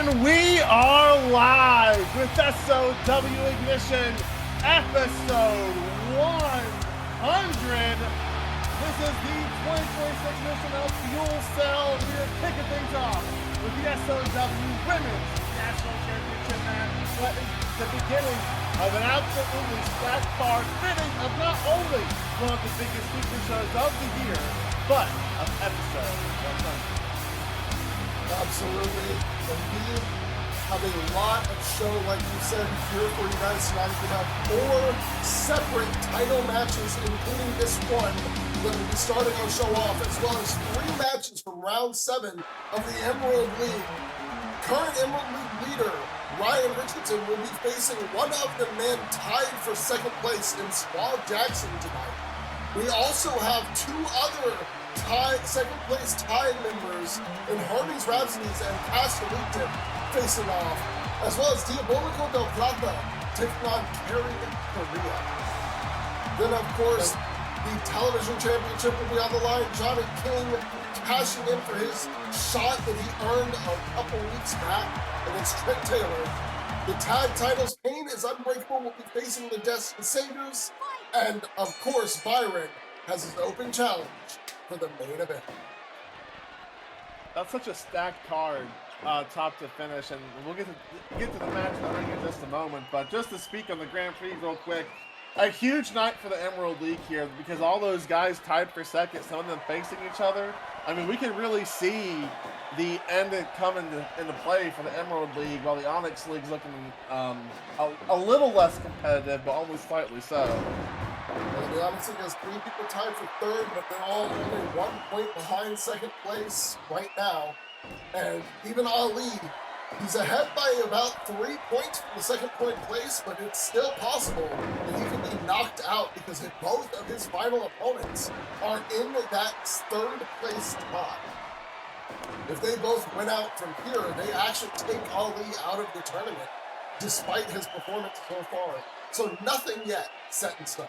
And we are live with SOW Ignition, episode 100. This is the 2026 edition of Fuel Cell. We are kicking things off with the SOW Women's National Championship match. But it's the beginning of an absolutely stacked card, fitting of not only one of the biggest feature shows of the year, but of episode 100. Absolutely. And we have a lot of show, like you said, here for you guys tonight. We have 4 separate title matches, including this one that will be starting our show off, as well as 3 matches from round 7 of the Emerald League. Current Emerald League leader Ryan Richardson will be facing one of the men tied for second place in Swab Jackson tonight. We also have 2 other second place tied members in Hardy's Rhapsodies and Castellita facing off, as well as Diabolico del Plata taking on Carrie Korea. Then, of course, the television championship will be on the line. Johnny King cashing in for his shot that he earned a couple weeks back against Trent Taylor. The tag titles, Pain is Unbreakable will be facing the Destiny Saviors, and of course, Byron has his open challenge for the main event. That's such a stacked card, top to finish, and we'll get to the match in the ring in just a moment. But just to speak on the Grand Prix real quick, a huge night for the Emerald League here because all those guys tied for second, some of them facing each other. I mean, we can really see the end come into play for the Emerald League, while the Onyx League's looking a little less competitive, but only slightly so. Well, the Onyx League has 3 people tied for third, but they're all only 1 point behind second place right now. And even Ali, he's ahead by about 3 points from the second point place, but it's still possible that he could be knocked out because both of his final opponents are in that third place spot. If they both win out from here, they actually take Ali out of the tournament, despite his performance so far. So nothing yet set in stone.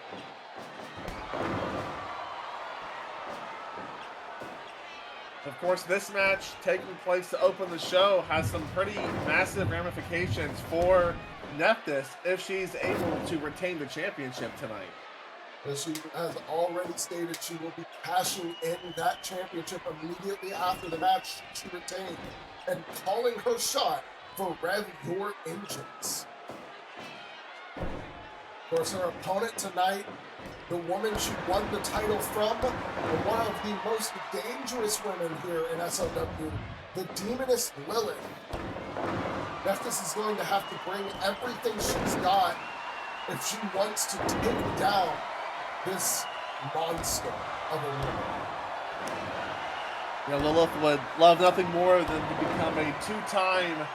Of course, this match taking place to open the show has some pretty massive ramifications for Nephthys if she's able to retain the championship tonight. As she has already stated, she will be cashing in that championship immediately after the match she retained and calling her shot for Rev Your Engines. Of course, her opponent tonight, the woman she won the title from, and one of the most dangerous women here in SOW, the Demoness Lilith. Nephthys is going to have to bring everything she's got if she wants to take down this monster of a woman. You know, Lilith would love nothing more than to become a 2-time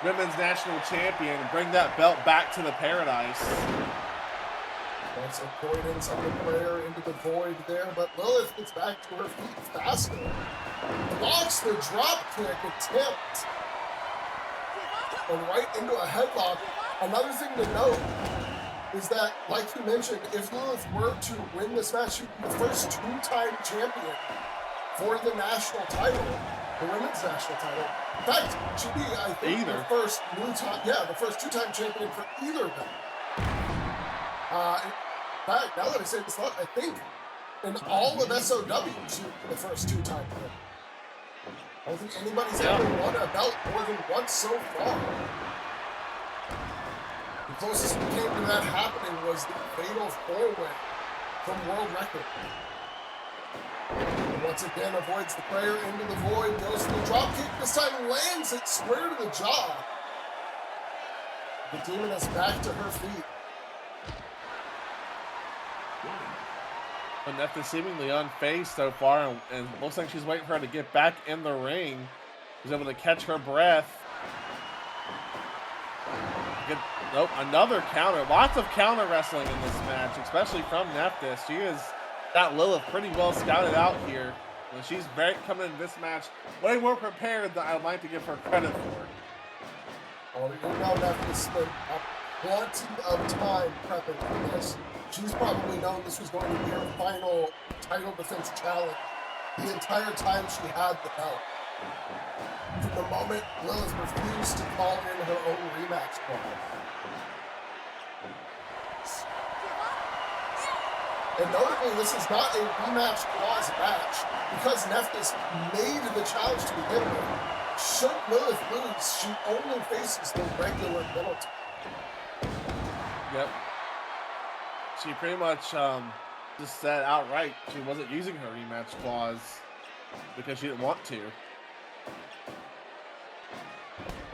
women's national champion and bring that belt back to the Paradise. That's avoidance of the prayer into the void there, but Lilith gets back to her feet faster. Blocks the drop kick attempt. And right into a headlock. Another thing to note is that, like you mentioned, if Lilith were to win this match, she'd be the first 2-time champion for the national title, the women's national title. In fact, she'd be, I think, the first 2-time champion for either of them. In fact, now that I say this, I think in all of SOW, she would be the first 2-time champion. I don't think anybody's ever won a belt more than once so far. The closest we came to that happening was the fatal 4-way from World Record. And once again, avoids the prayer into the void, goes to the drop kick, this time lands it square to the jaw. The demon is back to her feet. But Nephthys seemingly unfazed so far, and looks like she's waiting for her to get back in the ring. She's able to catch her breath. Nope, another counter. Lots of counter wrestling in this match, especially from Nephthys. She has got Lilith pretty well scouted out here. And she's coming into this match way more prepared than I'd like to give her credit for. Well, you know Nephthys spent plenty of time prepping for this. She's probably known this was going to be her final title defense challenge the entire time she had the belt. From the moment Lilith refused to call in her own rematch clause. And notably, this is not a rematch clause match because Nephthys made the challenge to begin with. Should Lilith lose, she only faces the regular penalty. Yep. She pretty much just said outright she wasn't using her rematch clause because she didn't want to.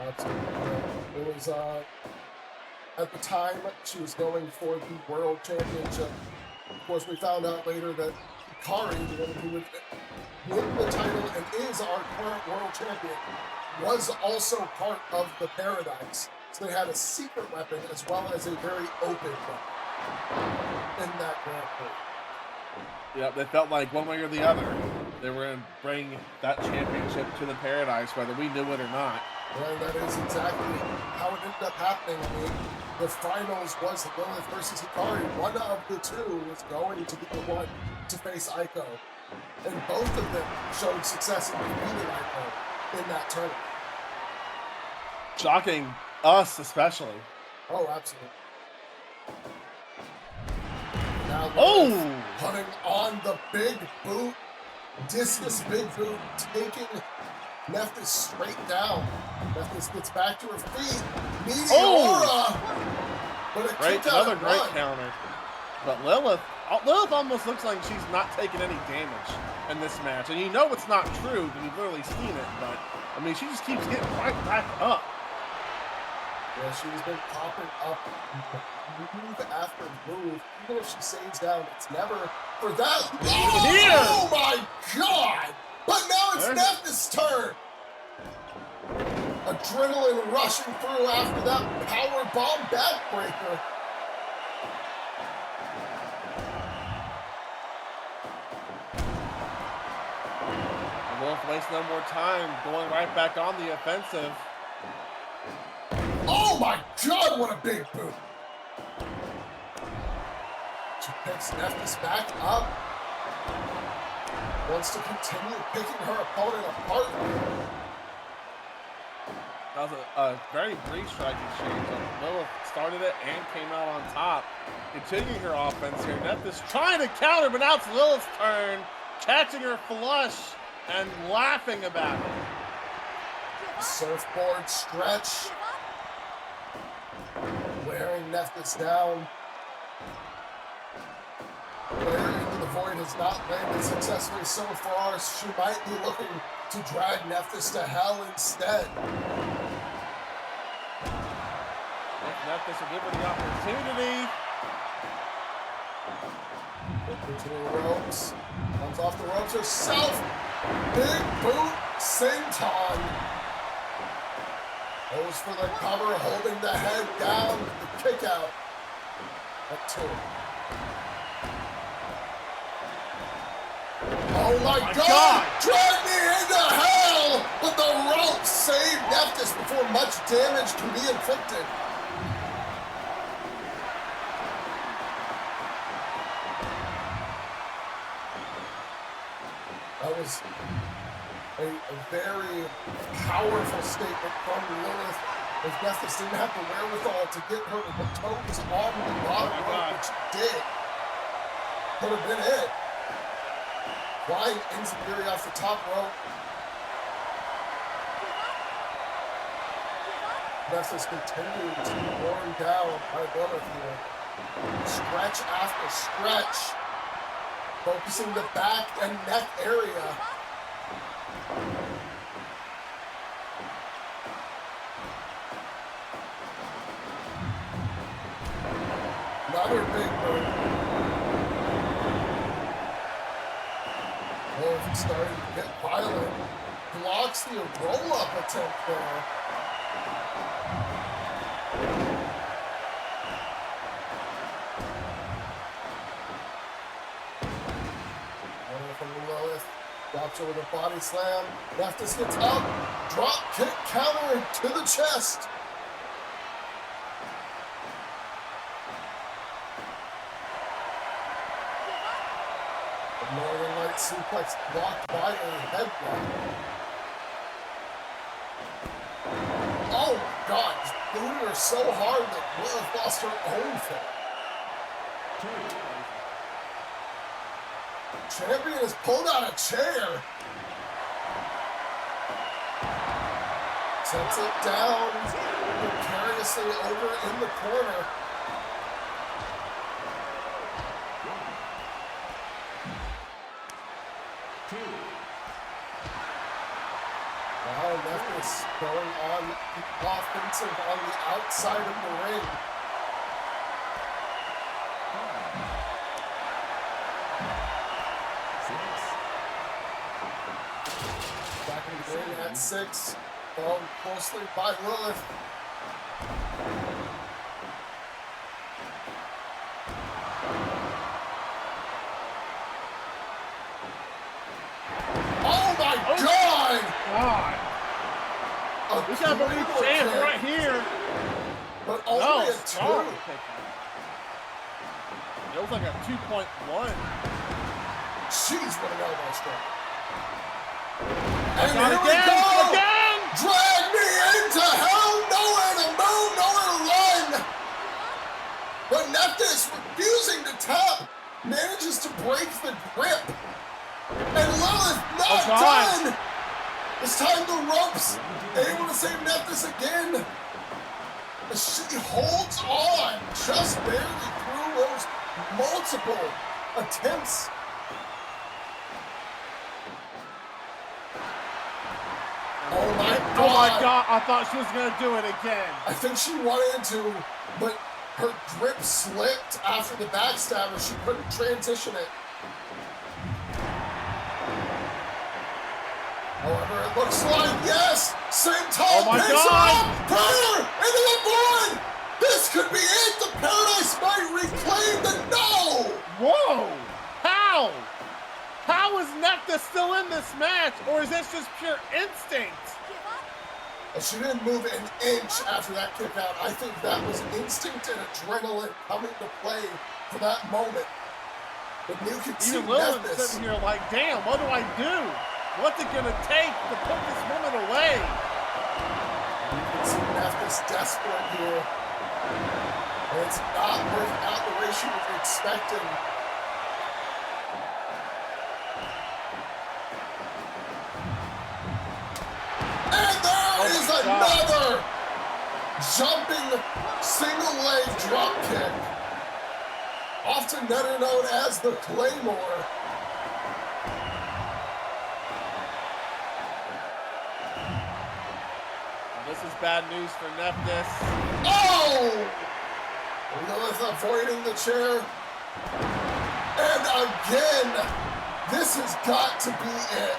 Absolutely. It was, at the time, she was going for the World Championship. Of course, we found out later that Kari, the one who would win the title and is our current world champion, was also part of the Paradise. So they had a secret weapon as well as a very open weapon in that Grand Prix. Yep, they felt like one way or the other, they were going to bring that championship to the Paradise, whether we knew it or not. And that is exactly how it ended up happening. I mean, the finals was Lilith versus Hikari. One of the two was going to be the one to face Aiko. And both of them showed success in defeating Aiko in that tournament. Shocking us, especially. Oh, absolutely. Now putting on the big boot, discus big boot, taking Nephthys straight down. Nephthys gets back to her feet. Meteora! But Another great counter. But Lilith almost looks like she's not taking any damage in this match. And you know it's not true because you've literally seen it. But, I mean, she just keeps getting right back up. Yeah, she's been popping up move after move. Even if she stays down, it's never for that. Oh my God! But now it's Nephthys' turn. Adrenaline rushing through after that power bomb backbreaker. Wolf wastes no more time, going right back on the offensive. Oh my God, what a big boot. She picks Nephthys back up. Wants to continue picking her opponent apart. That was a very brief strike exchange. Lilith started it and came out on top. Continuing her offense here. Nephthys trying to counter, but now it's Lilith's turn. Catching her flush and laughing about it. Surfboard stretch. Wearing Nephthys down. Blair into the void has not landed successfully so far. She might be looking to drag Nephthys to hell instead. Nephthys will give her the opportunity. Into the ropes. Comes off the ropes herself. Big boot, senton. Goes for the cover, holding the head down with the kick out. At 2. Oh my God! Drag me into hell! But the rope saved Nephthys before much damage can be inflicted. That was a very powerful statement from Lilith. If Nephthys didn't have the wherewithal to get her toes on the bottom rope, which she did, could have been it. Flying Enziguri off the top rope. Nephthys continued to be worn down by Lilith here. Stretch after stretch. Focusing the back and neck area. Another big move. Wolf starting to get violent. Blocks the roll-up attempt there. Drops over the body slam. Nephthys gets up. Drop kick counter to the chest. The Northern Light suplex blocked by a headlock. Oh my God, he's booting her so hard that Lilith lost her own thing. Champion has pulled out a chair. Sets it down precariously over in the corner. Wow, Nephthys going on the offensive on the outside of the ring. Back in the ring at 6. Followed closely by Lilith. Oh my God! We got a believe chance right here. But only a 2. It was like a 2.1. Jeez, what an elbow strike. And here we again, go! again! Drag me into hell! Nowhere to move, nowhere to run! But Nephthys, refusing to tap, manages to break the grip. And Lilith not done! This time the ropes able to save Nephthys again. As she holds on just barely through those multiple attempts. Oh my God! I thought she was gonna do it again. I think she wanted to, but her grip slipped after the backstabber. She couldn't transition it. However, it looks like, yes, same time, oh my picks God. her up, put her into the board. This could be it. The Paradise might reclaim the no. Whoa! How? How is Nephthys still in this match, or is this just pure instinct? She didn't move an inch after that kick out. I think that was instinct and adrenaline coming to play for that moment. But you can see Even Lilith Nephthys sitting here like, damn, what do I do? What's it gonna take to put this woman away? You can see Nephthys desperate here. And it's not working out the way she was expecting. And there is another jumping single leg drop kick. Often better known as the Claymore. This is bad news for Nephthys. Oh! Lilith avoiding the chair. And again, this has got to be it.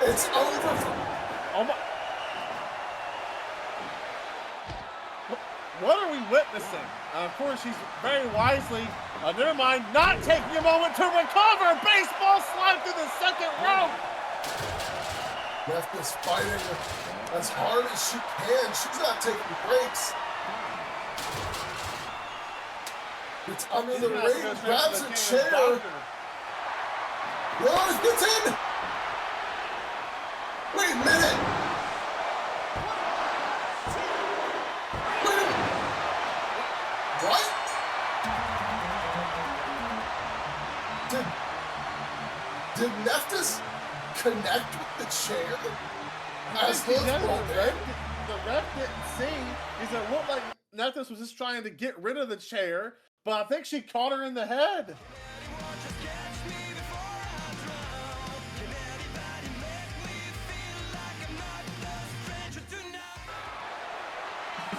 It's over for... Oh my... What are we witnessing? Of course, she's very wisely, never mind, not taking a moment to recover. Baseball slide through the second rope. Nephthys fighting as hard as she can. She's not taking breaks. It's under the ring, grabs a chair. Lilith gets in. Wait a minute. Wait a minute. What? Did Nephthys connect with the chair? As The ref didn't see, because it looked like Nephthys was just trying to get rid of the chair, but I think she caught her in the head.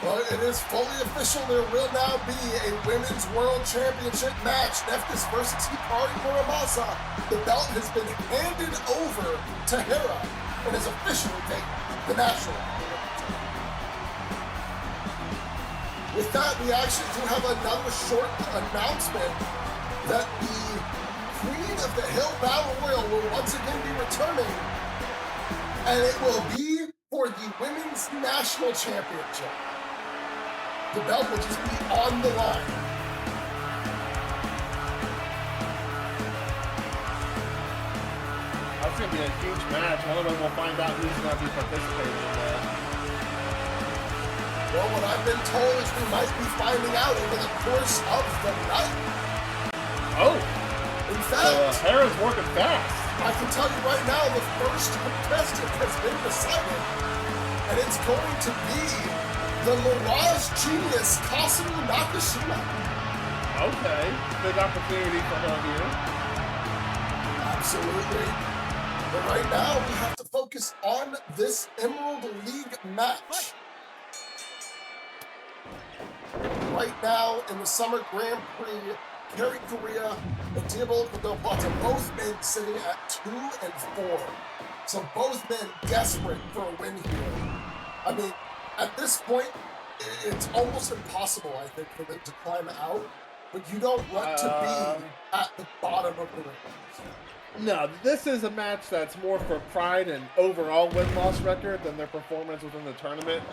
Well, it is fully official. There will now be a Women's World Championship match. Nephthys versus Hikari Muramasa. The belt has been handed over to Hera and is officially taken the national. With that, we actually do have another short announcement that the Queen of the Hill Battle Royal will once again be returning, and it will be for the Women's National Championship. The belt will just be on the line. That's going to be a huge match. One of them will find out who's going to be participating in that. Well, what I've been told is we might be finding out over the course of the night. Oh. In fact, Hera's working fast. I can tell you right now, the first contestant has been decided, and it's going to be the Mirage Genius, Kasumu Nakashima. Okay, big opportunity for her here. Absolutely. But right now, we have to focus on this Emerald League match. Right now, in the Summer Grand Prix, Kerry Korea and Diabolical Del Plata, both men sitting at 2 and 4. So both men desperate for a win here. I mean, at this point, it's almost impossible, I think, for them to climb out. But you don't want to be at the bottom of the ring. No, this is a match that's more for pride and overall win-loss record than their performance within the tournament.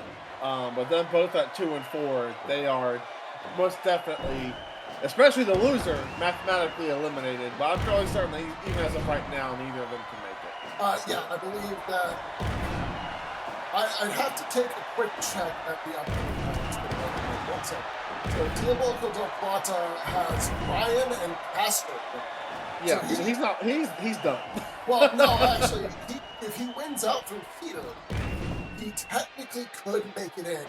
But then both at 2 and 4, they are most definitely, especially the loser, mathematically eliminated. But I'm fairly certain that even as of right now, neither of them can make it. Yeah, I believe that I'd have to take a quick check at the upcoming match. One second. So Diabolical Del Plata has Ryan and Castor. Yeah, so he's done. Well, no, actually, if he wins out from here, he technically could make it in,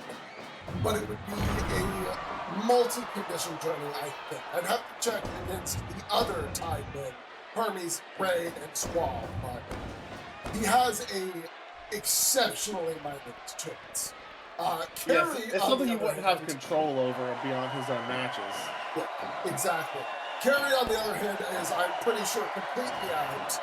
but it would be a multi-condition journey, I think. I'd have to check against the other tied men, Hermes, Ray, and Suave, but he has a exceptionally minor chance. Yes, it's something you wouldn't have control over beyond his own matches. Yeah, exactly. Kerry, on the other hand, is, I'm pretty sure, completely out.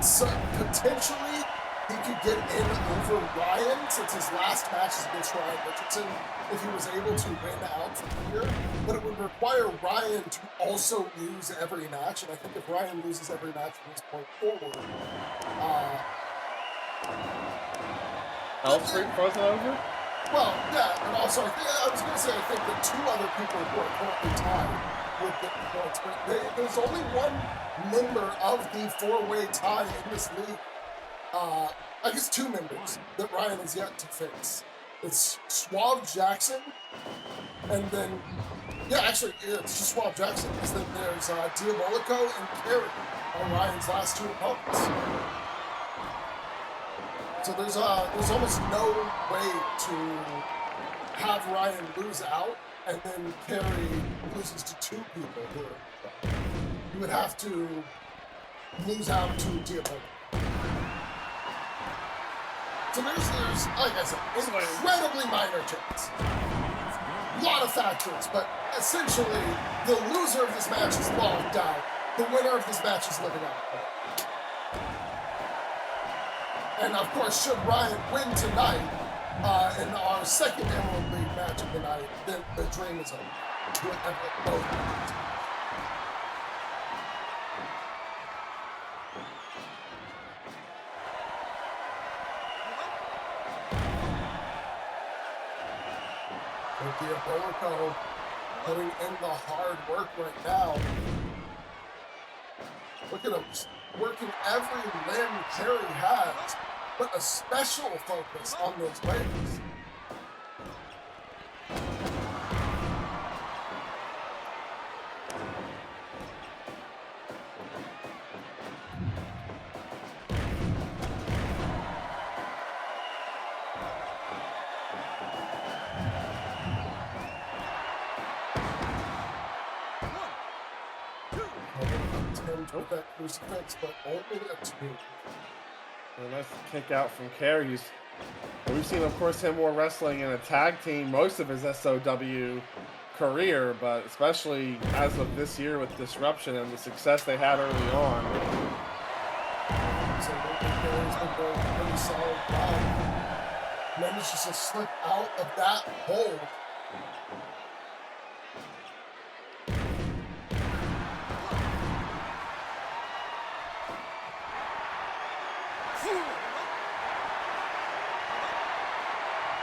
So potentially, he could get in over Ryan, since his last match is against Ryan Richardson, if he was able to win out from here. But it would require Ryan to also lose every match, and I think if Ryan loses every match from this point forward, Elf Street frozen over? Well, yeah, and also I was going to say I think that 2 other people who are currently tied would get the points, but there's only one member of the 4-way tie in this league. I guess 2 members that Ryan has yet to face. It's Suave Jackson, and then, yeah, actually, it's just Suave Jackson, because then there's Diabolico and Kerry are Ryan's last 2 opponents. So there's almost no way to have Ryan lose out, and then Kerry loses to 2 people who are, you would have to lose out to Diabolico. So there's, like I said, incredibly minor chance. A lot of factors, but essentially, the loser of this match is locked out. The winner of this match is living out. And of course, should Ryan win tonight, in our second Emerald League match of the night, then the dream is over. We'll have both matches. Diabolico putting in the hard work right now. Look at him, working every limb Kerry has, but a special focus on those legs. With that crucifix, but only a 2. A nice kick out from Kerry's. We've seen, of course, him more wrestling in a tag team most of his SOW career, but especially as of this year with Disruption and the success they had early on. So Kerry's been doing a pretty solid job. Manages to slip out of that hold.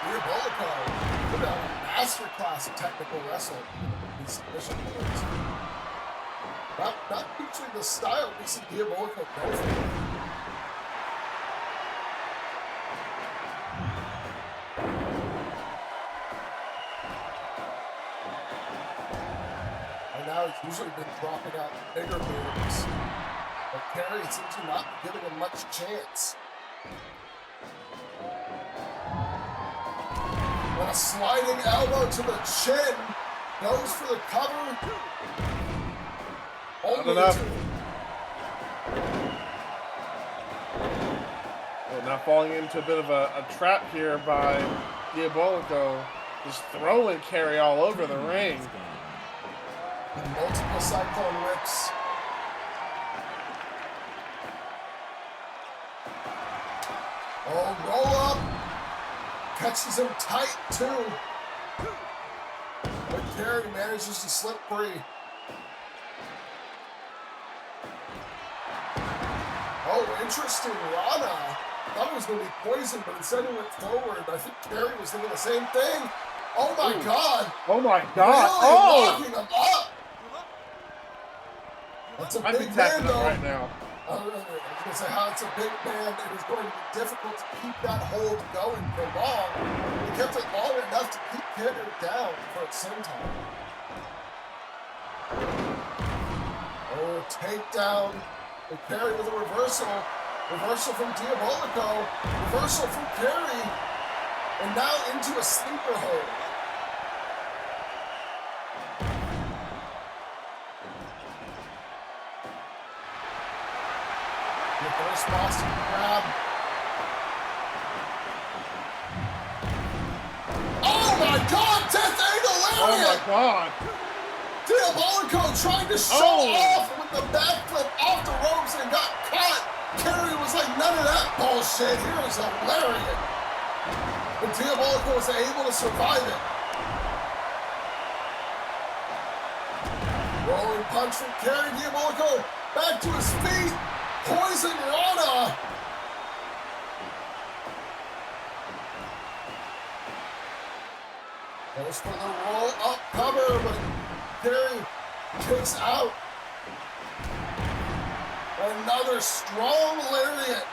Diabolico put out a masterclass of technical wrestling in these submission moves. Not featuring the style we see Diabolico go for. usually been dropping out bigger moves. But Carey seems to not be giving him much chance. And a sliding elbow to the chin. Goes for the cover. Only enough. Well, now falling into a bit of a trap here by Diabolico. Just throwing Carey all over the ring. And multiple cyclone whips. Oh, roll up. Catches him tight, too. But Carey manages to slip free. Oh, interesting. Rana. Thought it was going to be poison, but instead he went forward. I think Carey was thinking the same thing. Oh my God! Oh my God! Really locking him up. That's a I'd be big man, tapping though. him right now. I was going to say how it's a big man. It is going to be difficult to keep that hold going for long. He kept it long enough to keep Carey down for at some time. Oh, takedown. And Carey with a reversal. Reversal from Diabolico. Reversal from Carey. And now into a sleeper hold. Reverse Boston grab. Oh my God! Death Angle Lariat! Oh my God! Diabolico trying to show off with the backflip off the ropes and got caught. Carey was like, none of that bullshit. Here is a lariat. But Diabolico was able to survive it. Rolling punch from Carey. Diabolico back to his feet. Poison Rana. Goes for the roll up cover, but Carey kicks out. Another strong lariat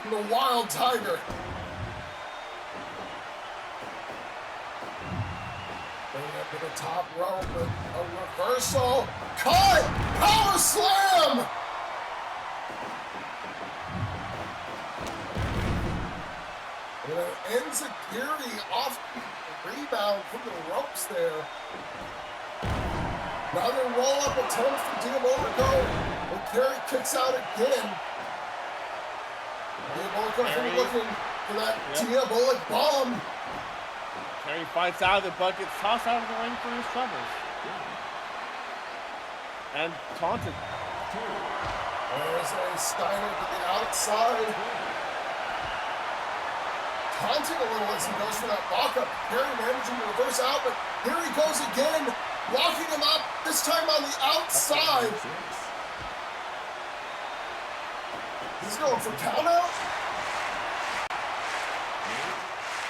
from the Wild Tiger. Bring it to the top rope, but a reversal. Cut! Power slam! And Enziguri off the rebound from the ropes there. Another roll-up attempt from Diabolico. And Carey kicks out again. Diabolico looking for that Diabolic bomb. Carey fights out of the bucket, tossed out of the ring for his troubles. And taunted. There's a Steiner to the outside. Taunting a little as he goes for that lockup. Carey managing to reverse out, but here he goes again. Locking him up, this time on the outside. He's going for count out.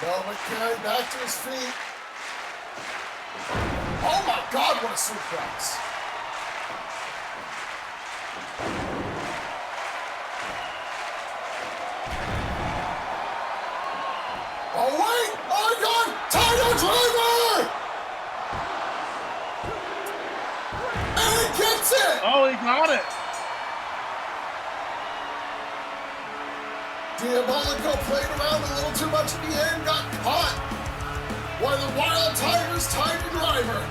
No, but Carey back to his feet. Oh my God, what a suplex. Oh wait, oh my God, title driver! And he gets it! Oh, he got it! Diabolico played around a little too much at the end, got caught. One of the Wild Tigers tied the driver.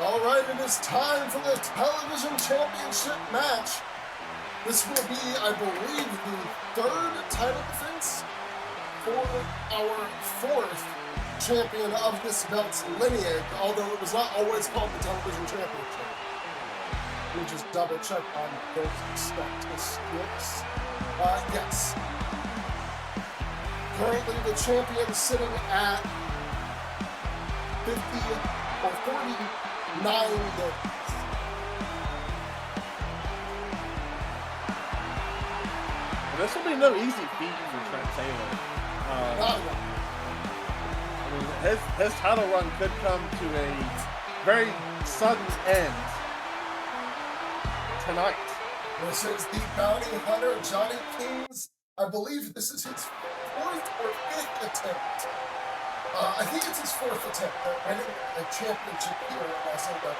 All right, it is time for the television championship match. This will be, I believe, the third title defense for our fourth champion of this belt's lineage, although it was not always called the television championship. Let me just double check on those statistics. Yes. Currently the champion is sitting at 50 or 49 days. This will be no easy feat for Trent Taylor. Not at all. I mean, his title run could come to a very sudden end tonight. This is the bounty hunter, Johnny King's. I believe this is his 4th or 5th attempt. I think it's his 4th attempt at winning a championship here at SOW.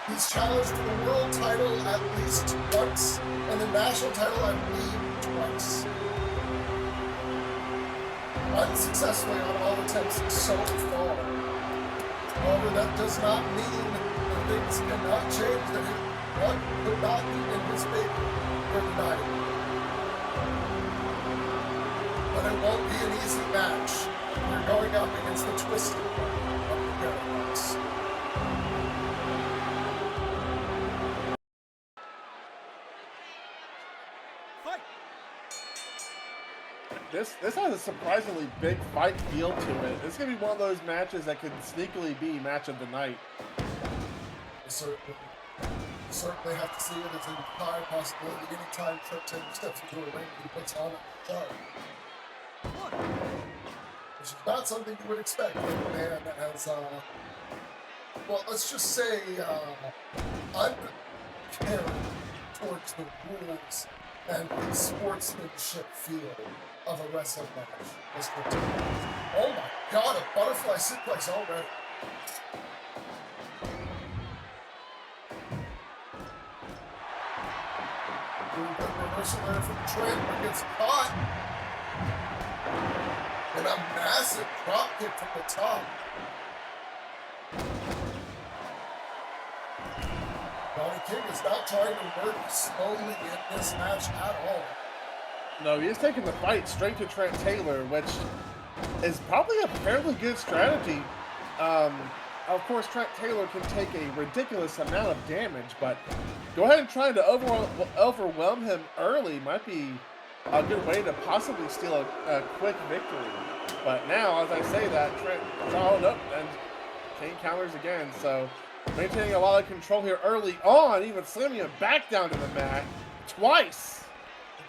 He's challenged for the world title at least once, and the national title, I believe, twice. Unsuccessfully on all attempts so far. However, that does not mean that things cannot change, that what could not be in his favor for tonight. But it won't be an easy match. You're going up against the twisted one of the Paradox. This has a surprisingly big fight feel to it. This is going to be one of those matches that could sneakily be match of the night. Certainly have to see it as a high possibility. Anytime Trent Taylor steps into a ring, he puts on a show. Which is not something you would expect from a man that has, well, let's just say, uncaring towards the rules and the sportsmanship feel of a wrestling match. Oh my God, a butterfly suplex already. Reversal there from Trent, but gets caught. And a massive drop kick from the top. Johnny King is not trying to work slowly in this match at all. No, he is taking the fight straight to Trent Taylor, which is probably a fairly good strategy. Of course, Trent Taylor can take a ridiculous amount of damage, but go ahead and try to overwhelm him early might be a good way to possibly steal a quick victory. But now, as I say that, Trent followed up and King counters again, so maintaining a lot of control here early on, even slamming him back down to the mat twice.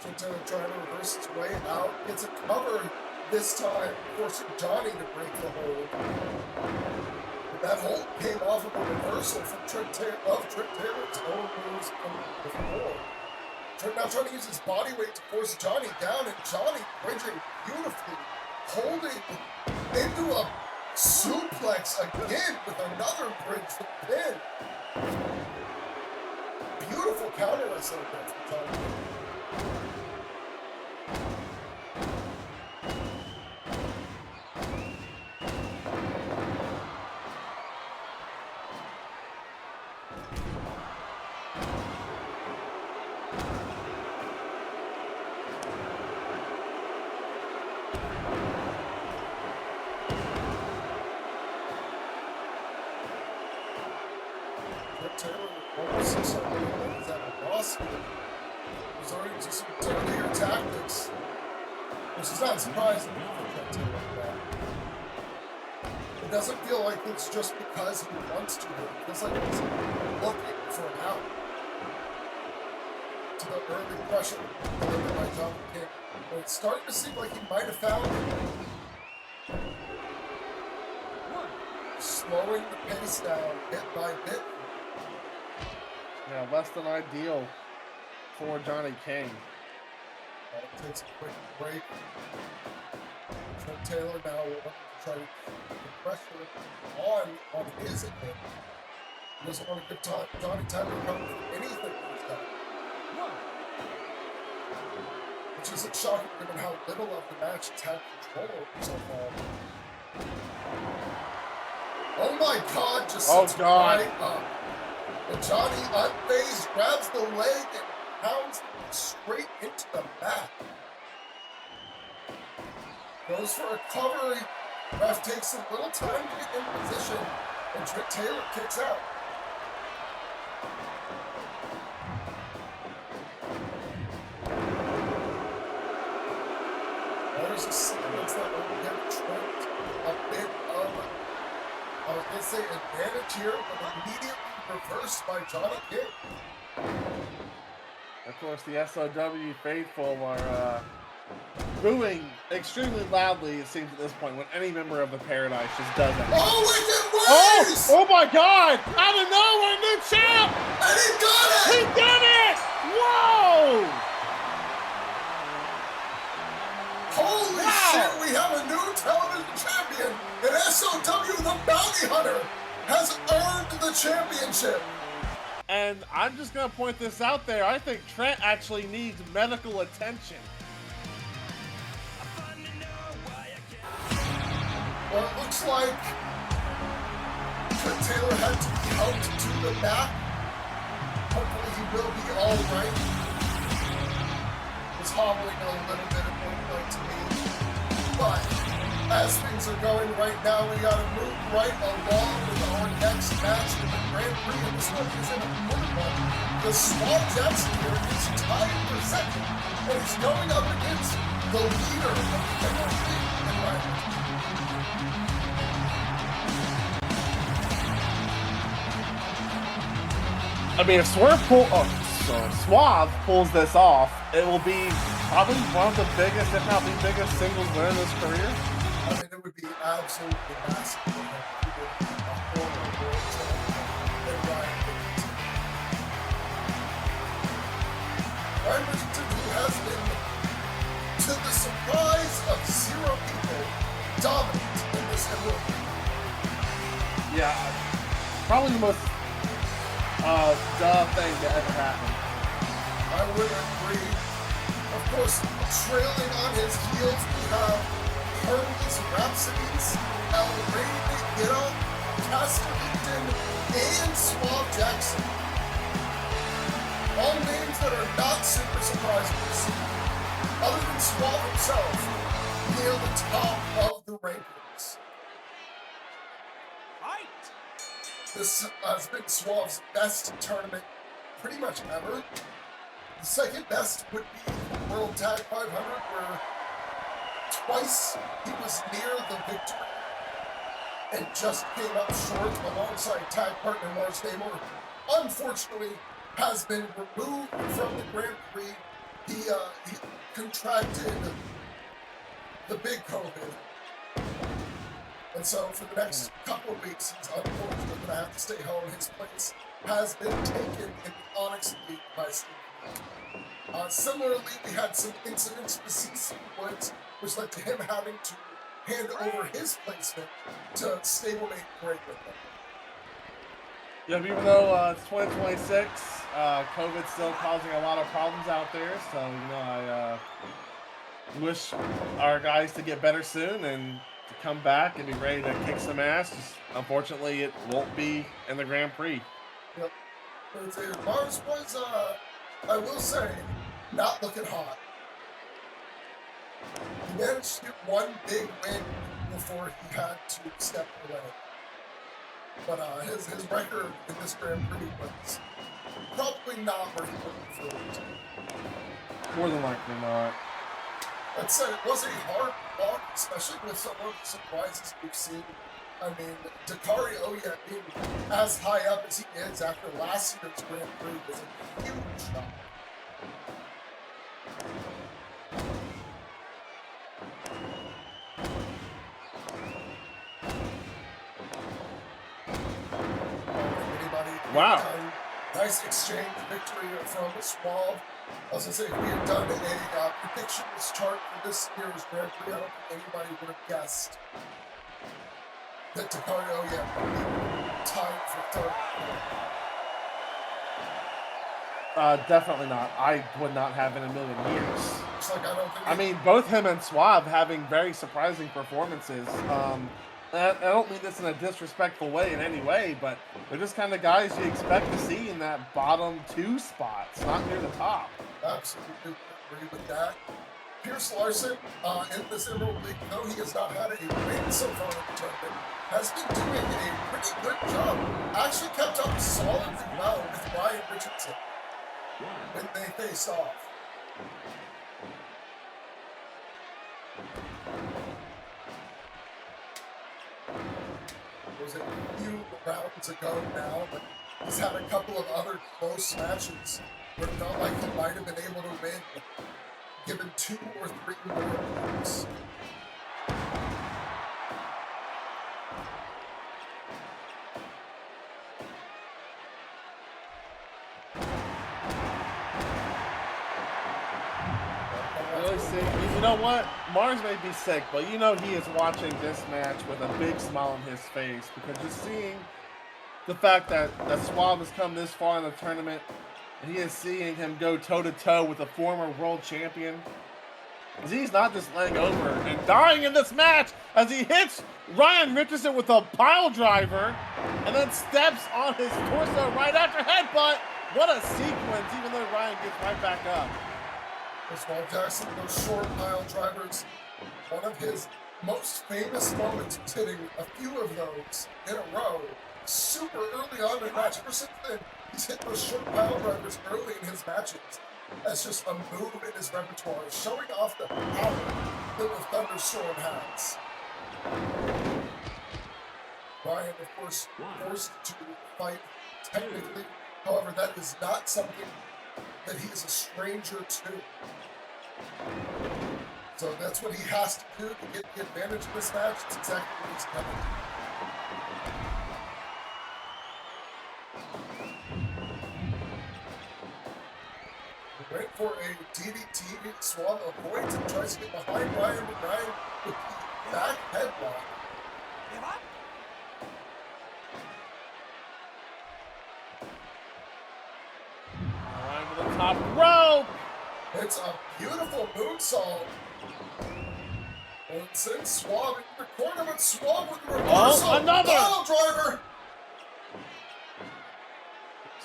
Trent Taylor trying to reverse his way out, gets a cover this time, forcing Johnny to break the hold. That hold came off of a reversal from Trent Taylor's own moves from before. Trent now trying to use his body weight to force Johnny down, and Johnny bridging beautifully, holding into a suplex again with another bridge from the pin. Beautiful counter wrestling there from Johnny. Taylor almost looks like he's at a loss here. Resorting to some dirtier tactics, which is not surprising for Trent Taylor. It doesn't feel like it's just because he wants to. It feels like he's looking for an out. To the early pressure delivered by Johnny King. But it's starting to seem like he might have found it. Slowing the pace down bit by bit. Yeah, less than ideal for Johnny King. Takes a quick break. Trent Taylor now will try to put the pressure on his end. He doesn't want to give Johnny time to recover from anything he's done. Which isn't shocking given how little of the match he's had control over so far. Oh my God, just sits right up. And Johnny, unfazed, grabs the leg and pounds straight into the mat. Goes for a cover. Ref takes a little time to get in position, and Trent Taylor kicks out. There's a sequence that will give Trent a bit of, I was going to say advantage here, but immediately reversed by Johnny King. Of course, the SOW faithful are booing extremely loudly, it seems at this point, when any member of the Paradise just does it. Oh, wicked ways! Oh my God! Out of nowhere, new champ! And he got it! He did it! Whoa! Holy shit, we have a new television champion! And SOW, the Bounty Hunter, has earned the championship! And I'm just going to point this out there. I think Trent actually needs medical attention. Well, it looks like Trent Taylor had to be helped to the back. Hopefully he will be all right. Was hobbling a little bit at one point to me. But as things are going right now, we got to move right along with our next match in the Grand Prix. And this one is an important one. The SOW Jackson here is tied for second. And he's going up against the leader of the Grand Prix environment. I mean, if SOW pulls this off, it will be probably one of the biggest, if not the biggest, singles win of his career. I mean, it would be absolutely massive for him. He would be a former world champion. Ryan Richardson, who has been, to the surprise of zero people, dominant in this emerald. Yeah, probably the most duh thing to ever happen. I would agree. Of course, trailing on his heels, we have Hermes Rhapsodies, El Rey de Guerra, Castellington, and SOW Jackson. All names that are not super surprising to see. Other than SOW himself, near the top of the rankings. This has been SOW's best tournament pretty much ever. The second best would be the World Tag 500, where twice he was near the victory and just came up short alongside tag partner Lars Taylor. Unfortunately, has been removed from the Grand Prix. He contracted the big COVID. And so for the next couple of weeks, he's unfortunately going to have to stay home. His place has been taken in the Onyx League by Slipstream. Similarly, we had some incidents with CC Woods, which led to him having to hand over his placement to stablemate Greg with him. Yeah, even though it's 2026, COVID's still causing a lot of problems out there. So, I wish our guys to get better soon and to come back and be ready to kick some ass. Just, unfortunately, it won't be in the Grand Prix. Yep. Mars was, I will say, not looking hot. He managed to get one big win before he had to step away. But his record in this Grand Prix was probably not where he would have preferred. More than likely not. That said, it was a hard walk, especially with some of the surprises we've seen. I mean, Dakari Oya being as high up as he is after last year's Grand Prix was a huge shock. Wow. Nice exchange victory from SOW. I was going to say, if we had done a predictions chart for this year's Grand Prix, I don't think anybody would have guessed that Dakari Oya would be tied for third. Definitely not. I would not have in a million years. It's like, I don't think I mean, both him and SOW having very surprising performances. I don't mean this in a disrespectful way in any way, but they're just kind of guys you expect to see in that bottom two spots, not near the top. Absolutely agree with that. Pierce Larson, in this Emerald League, though he has not had a win so far in the tournament, has been doing a pretty good job. Actually kept up solidly well with Ryan Richardson when they faced off. It was a few rounds ago now, but he's had a couple of other close matches where it felt like he might have been able to win, given 2 or 3 more rounds. see, you know what? Mars may be sick, but you know he is watching this match with a big smile on his face because just seeing the fact that SOW has come this far in the tournament, and he is seeing him go toe-to-toe with a former world champion. He's not just laying over and dying in this match as he hits Ryan Richardson with a pile driver and then steps on his torso right after headbutt. What a sequence, even though Ryan gets right back up. SOW Jackson, those short pile drivers, one of his most famous moments was hitting a few of those in a row super early on in the match. Ever since then, he's hit those short pile drivers early in his matches. That's just a move in his repertoire, showing off the power that the Thunderstorm has. Ryan, of course, forced to fight technically. However, that is not something that he is a stranger to. So that's what he has to do to get the advantage in this match. It's exactly what he's done. Wait for a DDT. SOW avoids and tries to get behind Ryan, but Ryan with the back headlock. Ryan with the top rope. It's a beautiful moonsault. And sends SOW into the corner, but SOW with the reversal. Oh, another pile driver.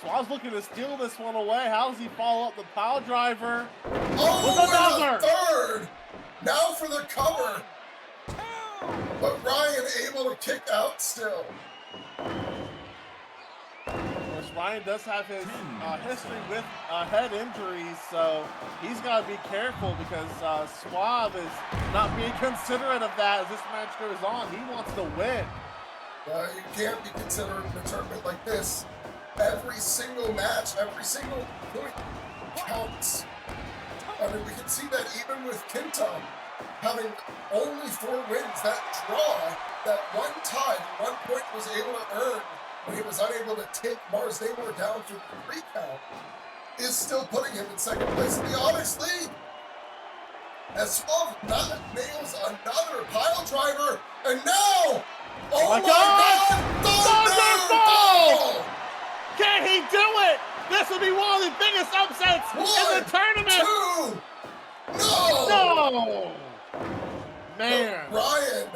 SOW's looking to steal this one away. How does he follow up the pile driver? Oh, with another third. Now for the cover. But Ryan able to kick out still. Of course, Ryan does have his history with head injuries, so he's got to be careful because SOW is not being considerate of that as this match goes on. He wants to win. You can't be considerate in a tournament like this. Every single match, every single point counts. I mean, we can see that even with Kinta having only 4 wins, that draw, that one tie, one point was able to earn when he was unable to take Mars Namor down for the 3 count, is still putting him in second place in the Onyx League. As SOW nails another pile driver, and now, oh my God! Thunderfall! Can he do it? This will be one of the biggest upsets in the tournament. 2. No! Man. But Ryan,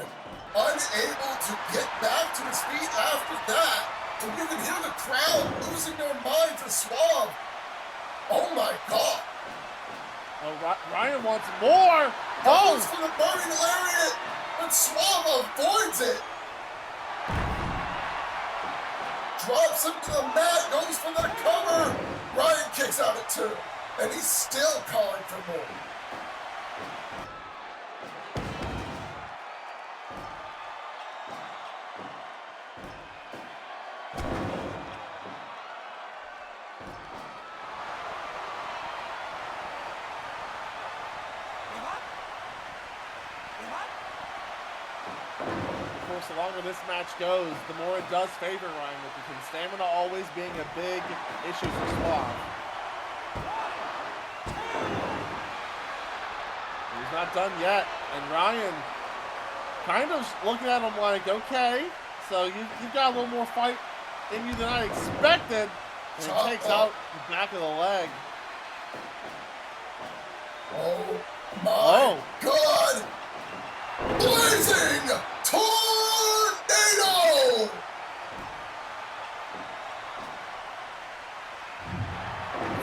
unable to get back to his feet after that. And you can hear the crowd losing their mind to SOW. Oh my God. Oh, Ryan wants more. Goes for the burning lariat, but SOW avoids it. Drops him to the mat, goes for the cover. Ryan kicks out at 2, and he's still calling for more. The longer this match goes, the more it does favor Ryan with because stamina always being a big issue for SOW. He's not done yet, and Ryan kind of looking at him like, okay, so you've got a little more fight in you than I expected. And he takes out the back of the leg. Oh my God! Blazing tornado!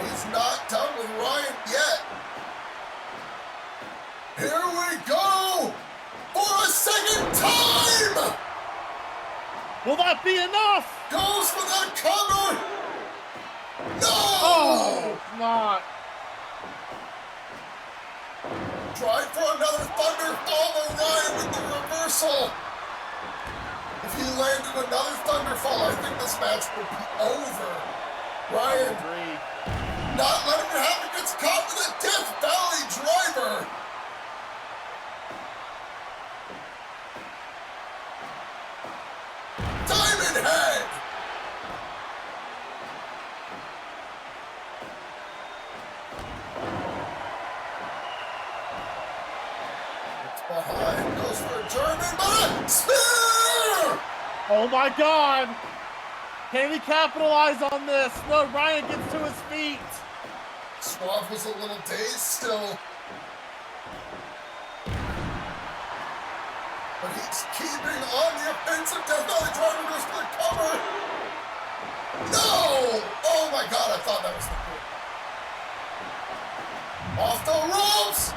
He's not done with Ryan yet. Here we go for a second time. Will that be enough? Goes for the cover. No! Oh, it's not. Tried for another thunderfall, but Ryan with the reversal. If he landed another thunderfall, I think this match would be over. Ryan not letting it happen, gets caught with a Death Valley driver. Diamond Head. Oh my God! Can he capitalize on this? No, Ryan gets to his feet. Suave was a little dazed still. But he's keeping on the offensive. Death Valley trying to just the cover. No! Oh my God, I thought that was the goal. Off the ropes!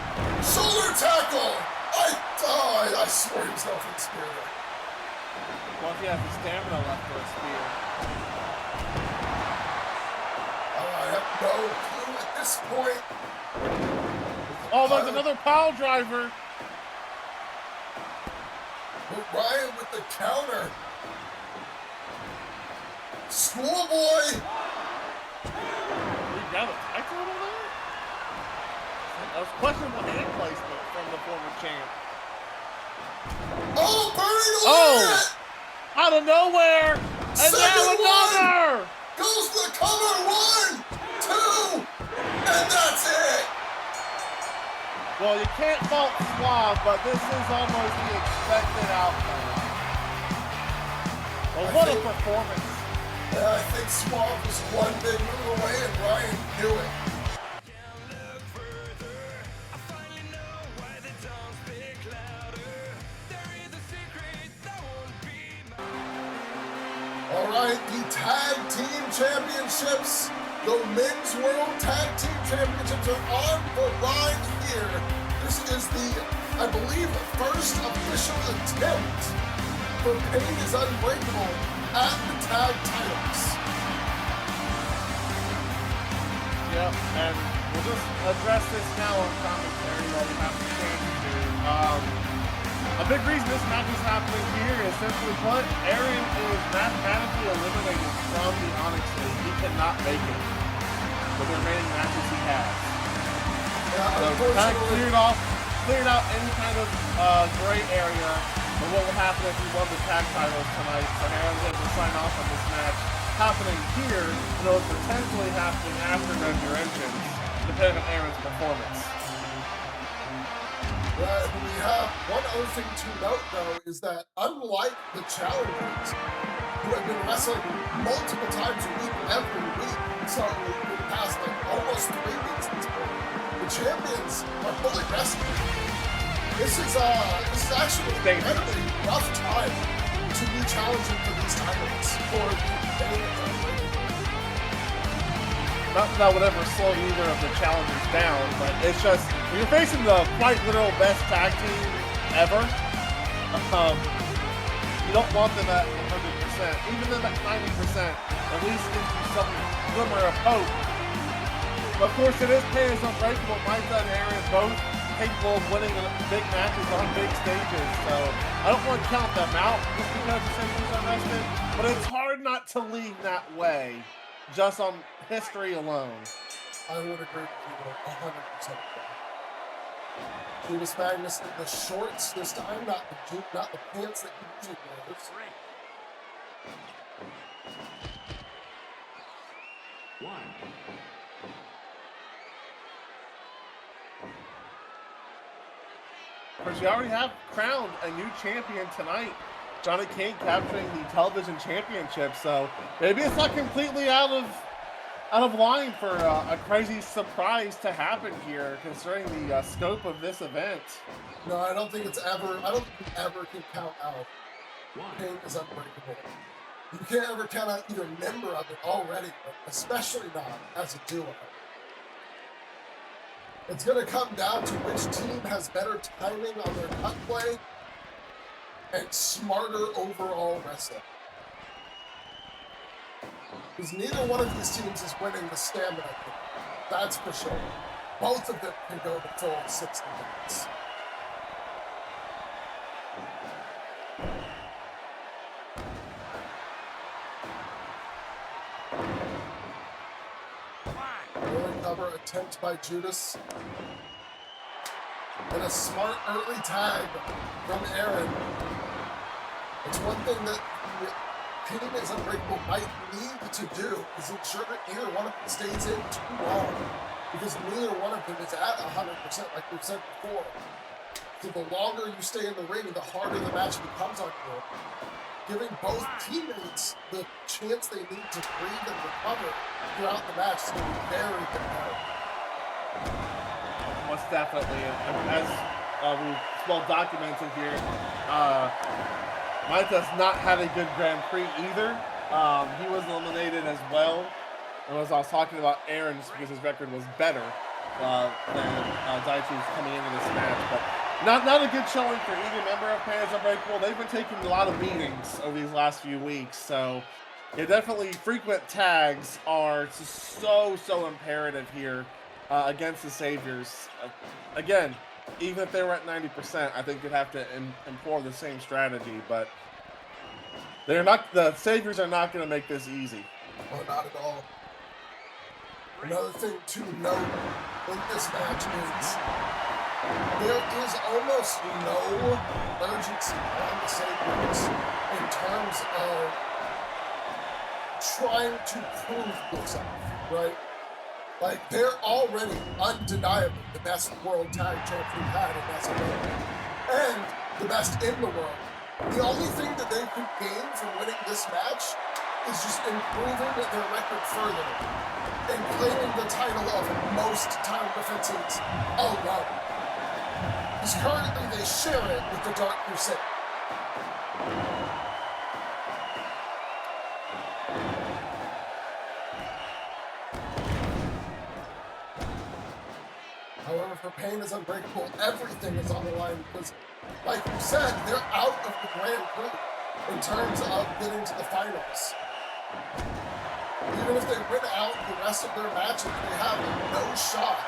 Shoulder tackle! I swore he was going for the spear there. Well, if he has the stamina left for a spear. I have no clue at this point. Oh, there's another pile driver. But Ryan with the counter. Schoolboy! He got a tackle over there? That was questionable hand placement from the former champ. Oh, burning Oh! Out of nowhere! And Second now another! one! Goes for the cover! 1, 2, and that's it! Well, you can't fault Suave, but this is almost the expected outcome. Well, what a performance. I think Suave was one big move away, and Ryan knew it. All right, the Tag Team Championships, the Men's World Tag Team Championships are on the line here. This is the, I believe, first official attempt for Pain is Unbreakable at the tag titles. Yep, and we'll just address this now on commentary while we have the chance to. A big reason this match is happening here is simply put, Aaron is mathematically eliminated from the Onyx League. He cannot make it with the remaining matches he has. So kind of cleared out any kind of gray area of what will happen if he won the tag titles tonight. So Aaron's able to sign off on this match happening here, and it was potentially happening after your entrance, depending on Aaron's performance. Right, we have one other thing to note, though, is that unlike the challengers who have been wrestling multiple times a week, every week, so in the past almost 3 weeks at this point, the champions are fully rested. This is actually an incredibly rough time to be challenging for these titles for the Not that would ever slow either of the challengers down, but it's just, when you're facing the quite literal best tag team ever, you don't want them at 100%. Even them at 90%, at least gives you some glimmer of hope. But of course, it is Pain is Unbreakable. Mindset and Aaron both capable of winning big matches on big stages, so I don't want to count them out just because the Simpsons are rested, but it's hard not to lean that way, just on history alone. I would agree with you 100%. Judas Magnus in the shorts this time, not the pants that he usually wears. Of course, you already have crowned a new champion tonight. Johnny King capturing the television championship, so maybe it's not completely out of line for a crazy surprise to happen here, considering the scope of this event. No, I don't think ever can count out. Pain is Unbreakable. You can't ever count out either member of it already, but especially not as a duo. It's going to come down to which team has better timing on their cut play and smarter overall wrestling. Because neither one of these teams is winning the stamina game. That's for sure. Both of them can go the full 60 minutes. Early cover attempt by Judas. And a smart early tag from Aaron. It's one thing that Pain is Unbreakable might need to do is ensure that neither one of them stays in too long. Because neither one of them is at 100%, like we've said before. So the longer you stay in the ring, the harder the match becomes on you. giving both teammates the chance they need to breathe and recover throughout the match is going to be very competitive. Most definitely. And as we've well documented here, Mike does not have a good Grand Prix either. He was eliminated as well. And as I was talking about Aaron's, because his record was better than Daichi's coming into this match. But not a good showing for either member of Pandas Unbreakable. They've been taking a lot of beatings over these last few weeks. So, yeah, definitely frequent tags are so imperative here against the Saviors. Again, even if they were at 90%, I think they'd have to employ the same strategy. But they're not. The Saviors are not going to make this easy. Oh, not at all. Another thing to note in this match is there is almost no urgency on the Saviors in terms of trying to prove themselves, right? Like, they're already undeniably the best world tag champs we've had in SOW, and the best in the world. The only thing that they could gain from winning this match is just improving their record further and claiming the title of most title defenses alone. Because currently they share it with the Dark Crusade. However, for Pandas Unbreakable, everything is on the line because, like you said, they're out of the Grand Prix in terms of getting to the finals. Even if they win out the rest of their matches, they have no shot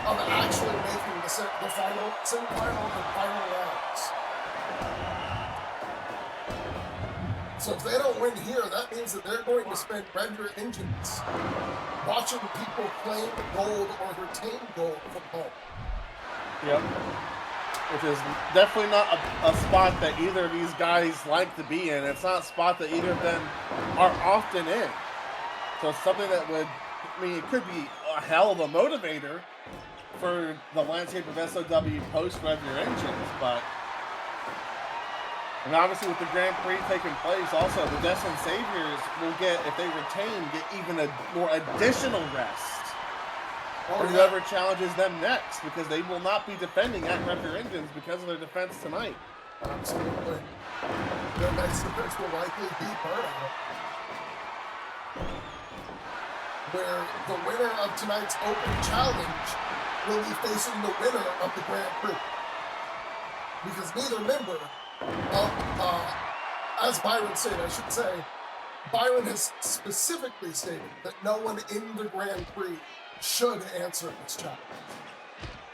of actually making the final, semifinal, and final rounds. So if they don't win here, that means that they're going to spend regular engines watching people claim gold or retain gold from home. Yep. Which is definitely not a spot that either of these guys like to be in. It's not a spot that either of them are often in. So it's something that would, I mean, it could be a hell of a motivator for the landscape of SOW post-regular engines, but, and obviously with the Grand Prix taking place, also the Destined Saviors will get, if they retain, get even a more additional rest. Or whoever challenges them next, because they will not be defending at regular engines because of their defense tonight. Absolutely. Their next defense will likely be Burnout, where the winner of tonight's Open Challenge will be facing the winner of the Grand Prix. Because neither member of, as Byron said, I should say, Byron has specifically stated that no one in the Grand Prix should answer this challenge.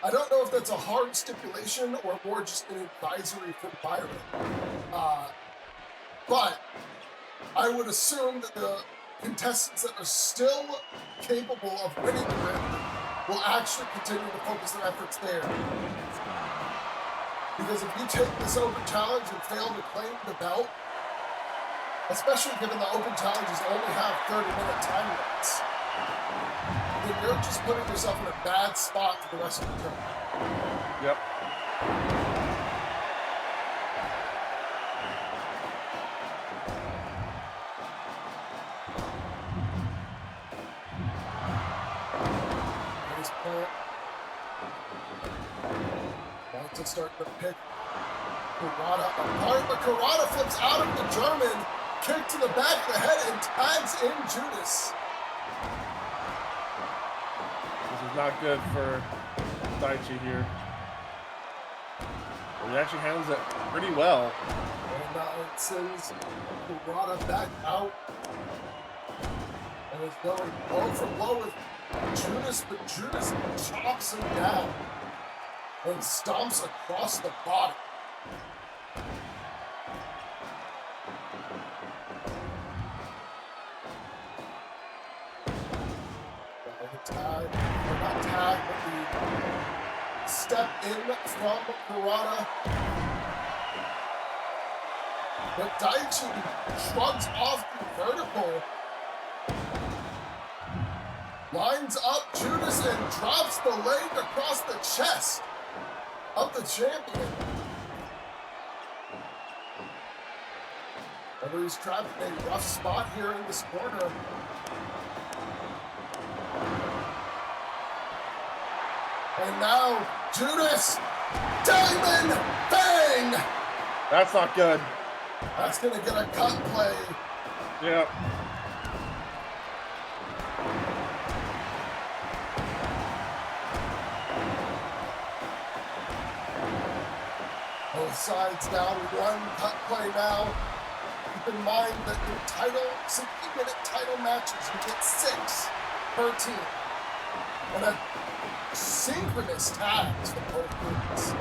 I don't know if that's a hard stipulation or more just an advisory from Byron. But I would assume that the contestants that are still capable of winning the Grand Prix will actually continue to focus their efforts there. Because if you take this Open Challenge and fail to claim the belt, especially given the Open Challenges only have 30-minute time limits, then you're just putting yourself in a bad spot for the rest of the tournament. Yep. Nice plant. Want to start the pick. Kurata apart, but Kurata flips out of the German, kick to the back of the head, and tags in Judas. Not good for Daichi here. But he actually handles it pretty well. And now it sends Kurata back out. And is going blow for blow with Judas, but Judas chops him down and stomps across the body. Tag, or not tag, but the step in from Kurata. But Daichi shrugs off the vertical, lines up Judas and drops the leg across the chest of the champion. Whether he's trapped in a rough spot here in this corner. And now, Judas, Diamond, bang! That's not good. That's gonna get a cut play. Yep. Both sides down one cut play now. Keep in mind that in 60-minute title matches, you get 6 per team. And a synchronous tags for both teams.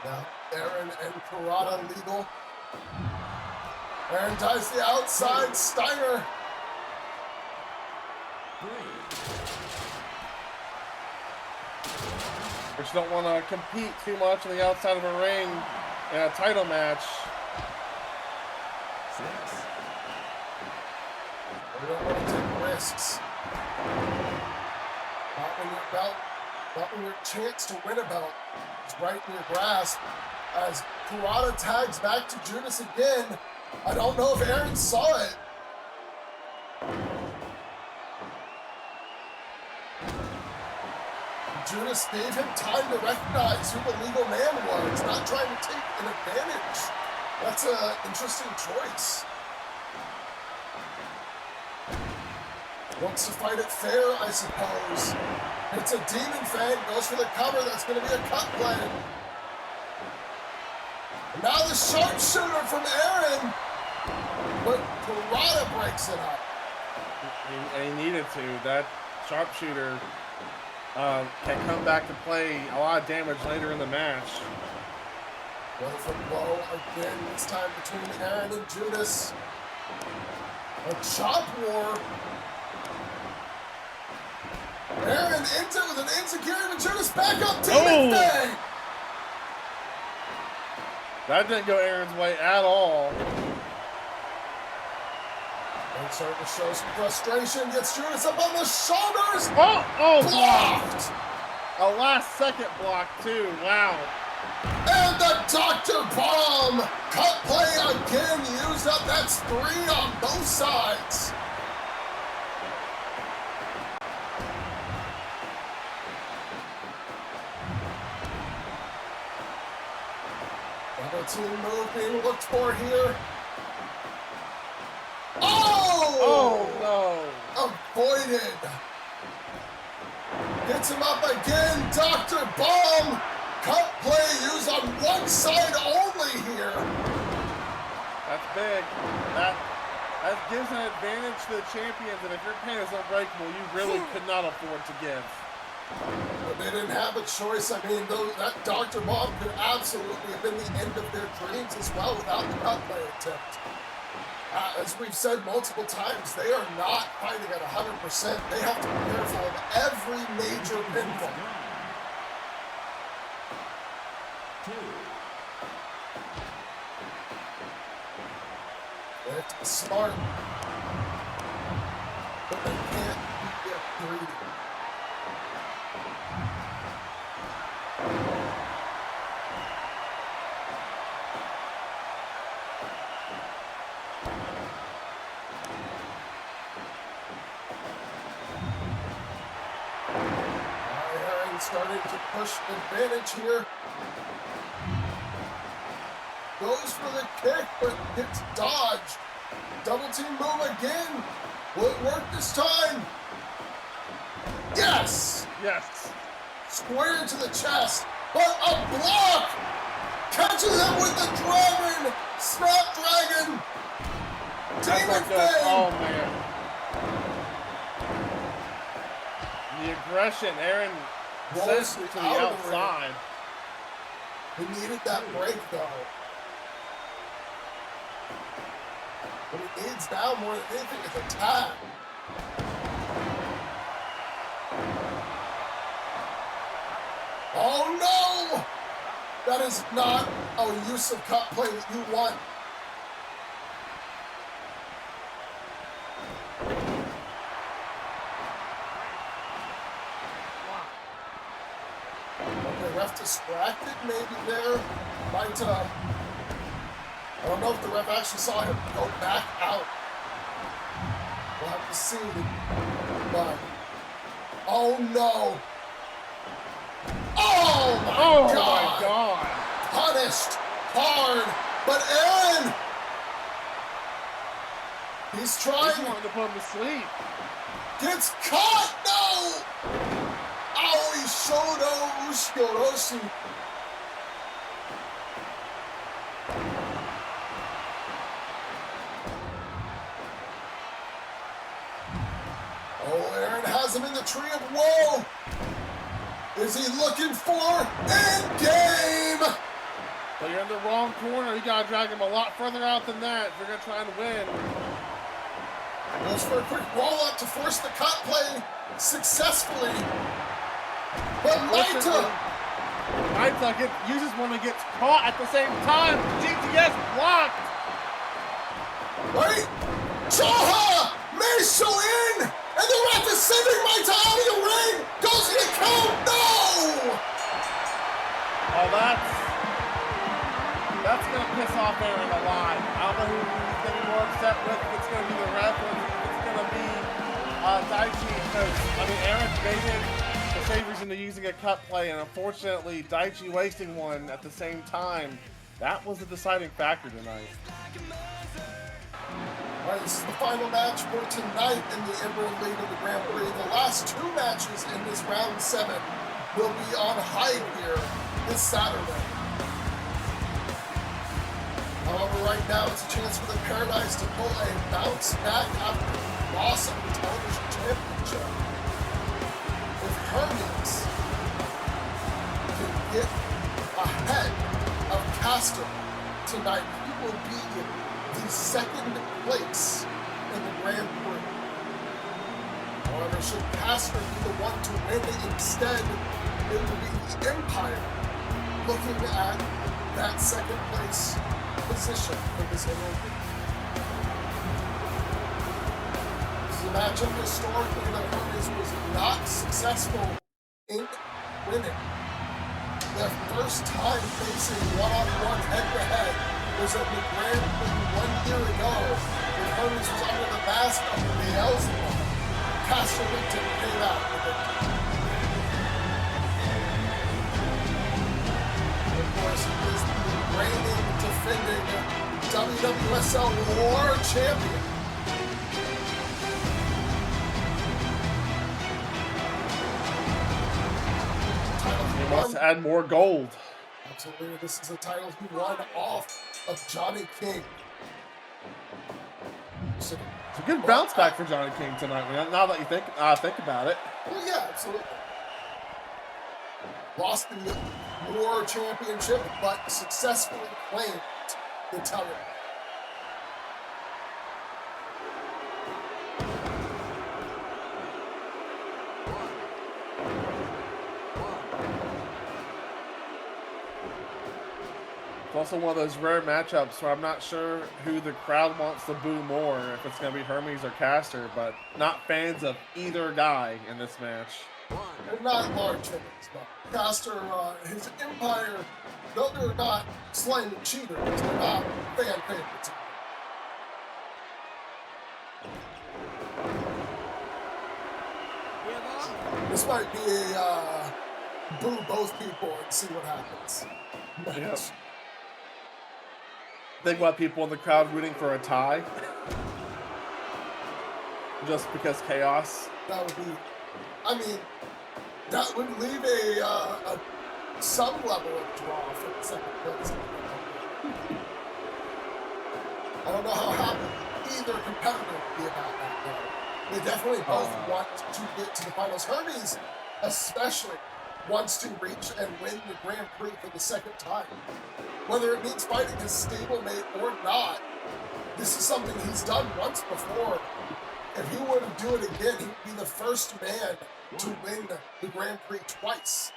Now, Aaron and Kurata legal. Aaron ties the outside, Steiner. Which don't want to compete too much on the outside of a ring in a title match. 6. We don't want to take risks. Not when your belt, not when your chance to win a belt is right in your grasp. As Kurata tags back to Judas again. I don't know if Aaron saw it. Judas gave him time to recognize who the legal man was, not trying to take an advantage. That's an interesting choice. Wants to fight it fair, I suppose. It's a demon fang, goes for the cover, that's going to be a cut play. And now the sharpshooter from Aaron, but Kurata breaks it up. And he needed to. That sharpshooter can come back to play a lot of damage later in the match. Blow for blow again, this time between Aaron and Judas. A chop war. Aaron into it with an insecurity, but Judas back up, demon fang. That didn't go Aaron's way at all. And starting to show some frustration, gets Judas up on the shoulders. Oh, blocked. A last second block too, wow. And the Dr. Bomb cut play again used up. That's 3 on both sides. Double team move being looked for here. Oh no. Avoided. Gets him up again. Dr. Bomb. Cut play used on one side only here. That's big. That gives an advantage to the champions, and if your pain is unbreakable, you really could not afford to give. But they didn't have a choice. I mean, that Dr. Bomb could absolutely have been the end of their dreams as well without the cut play attempt. As we've said multiple times, they are not fighting at 100%. They have to be careful of every major pinfall. 2. They have to be smart, but they can't get greedy. Starting to push advantage here. Goes for the kick, but gets dodged. Double team move again. Will it work this time? Yes! Yes. Square into the chest, but a block! Catches him with the dragon! Snapdragon! Demon Fang! Oh man. The aggression, Aaron Rolls sent it to the out of the ring. outside. He needed that break, though. What he needs now more than anything is a tag. Oh no! That is not a use of cut play that you want. The ref distracted maybe there. Might, I don't know if the ref actually saw him go back out. We'll have to see. But, oh no. Oh my God. Punished hard. But Aaron, he's trying. He wanted to put him to sleep. Gets caught. No. Aoi Shodo Ushigoroshi. Oh, Aaron has him in the tree of woe. Is he looking for endgame? But you're in the wrong corner. You gotta drag him a lot further out than that if you're gonna try and win. Goes for a quick roll up to force the cut play successfully. But Naito uses one that gets caught at the same time. GTS blocked. Wait! Chaha! Meisho in! And the ref is sending Naito out of the ring! Goes to the count! No! Oh, that's gonna piss off Aaron a lot. I don't know who he's gonna be more upset with. If it's gonna be the ref or if it's gonna be Daichi. Because, I mean, Aaron baited the Sabres into using a cut play, and unfortunately, Daichi wasting one at the same time. That was the deciding factor tonight. All right, this is the final match for tonight in the Emerald League of the Grand Prix. The last two matches in this round 7 will be on Hyde here this Saturday. However, right now it's a chance for the Paradise to pull a bounce back after the loss of the television championship. If Hermes can get ahead of Castor tonight, he will be the second place in the Grand Prix. However, should Castor be the one to win instead, it will be the Empire looking at that second place position for this Emerald League. This is a matchup historically that Hermes was not successful in winning. Their first time facing one-on-one head-to-head was at the Grand Prix 1 year ago when Hermes was under the mask of Beelzebub. Castor didn't pay that with it. Of course, he is the reigning, defending WWSL World Champion. He wants to add more gold. Absolutely, this is a title he won off of Johnny King. It's a good bounce back for Johnny King tonight. Now that you think about it. Well, yeah, absolutely. Lost the World Championship, but successfully claimed the title. It's also one of those rare matchups where I'm not sure who the crowd wants to boo more, if it's going to be Hermes or Castor, but not fans of either guy in this match. They're not large fans, but Castor, his Empire, though they're not slightly cheaters, they're not fan favorites. This might be a boo both people and see what happens. Yep. Think about people in the crowd rooting for a tie. Just because chaos. That would be, I mean, that would leave some level of draw for the second place. I don't know how happy either competitor would be about that, though. They definitely both want to get to the finals. Hermes, especially, wants to reach and win the Grand Prix for the second time. Whether it means fighting his stablemate or not, this is something he's done once before. If he were to do it again, he would be the first man to win the Grand Prix twice.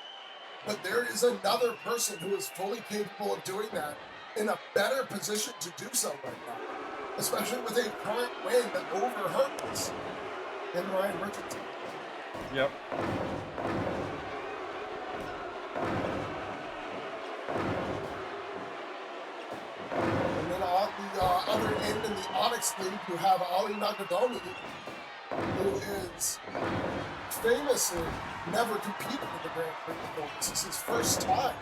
But there is another person who is fully capable of doing that in a better position to do so right now, especially with a current win over Hermes in Ryan Richardson. Yep. the Onyx League, you have Ali Nagadomi, who is famously never competed in the Grand Prix before. This is his first time,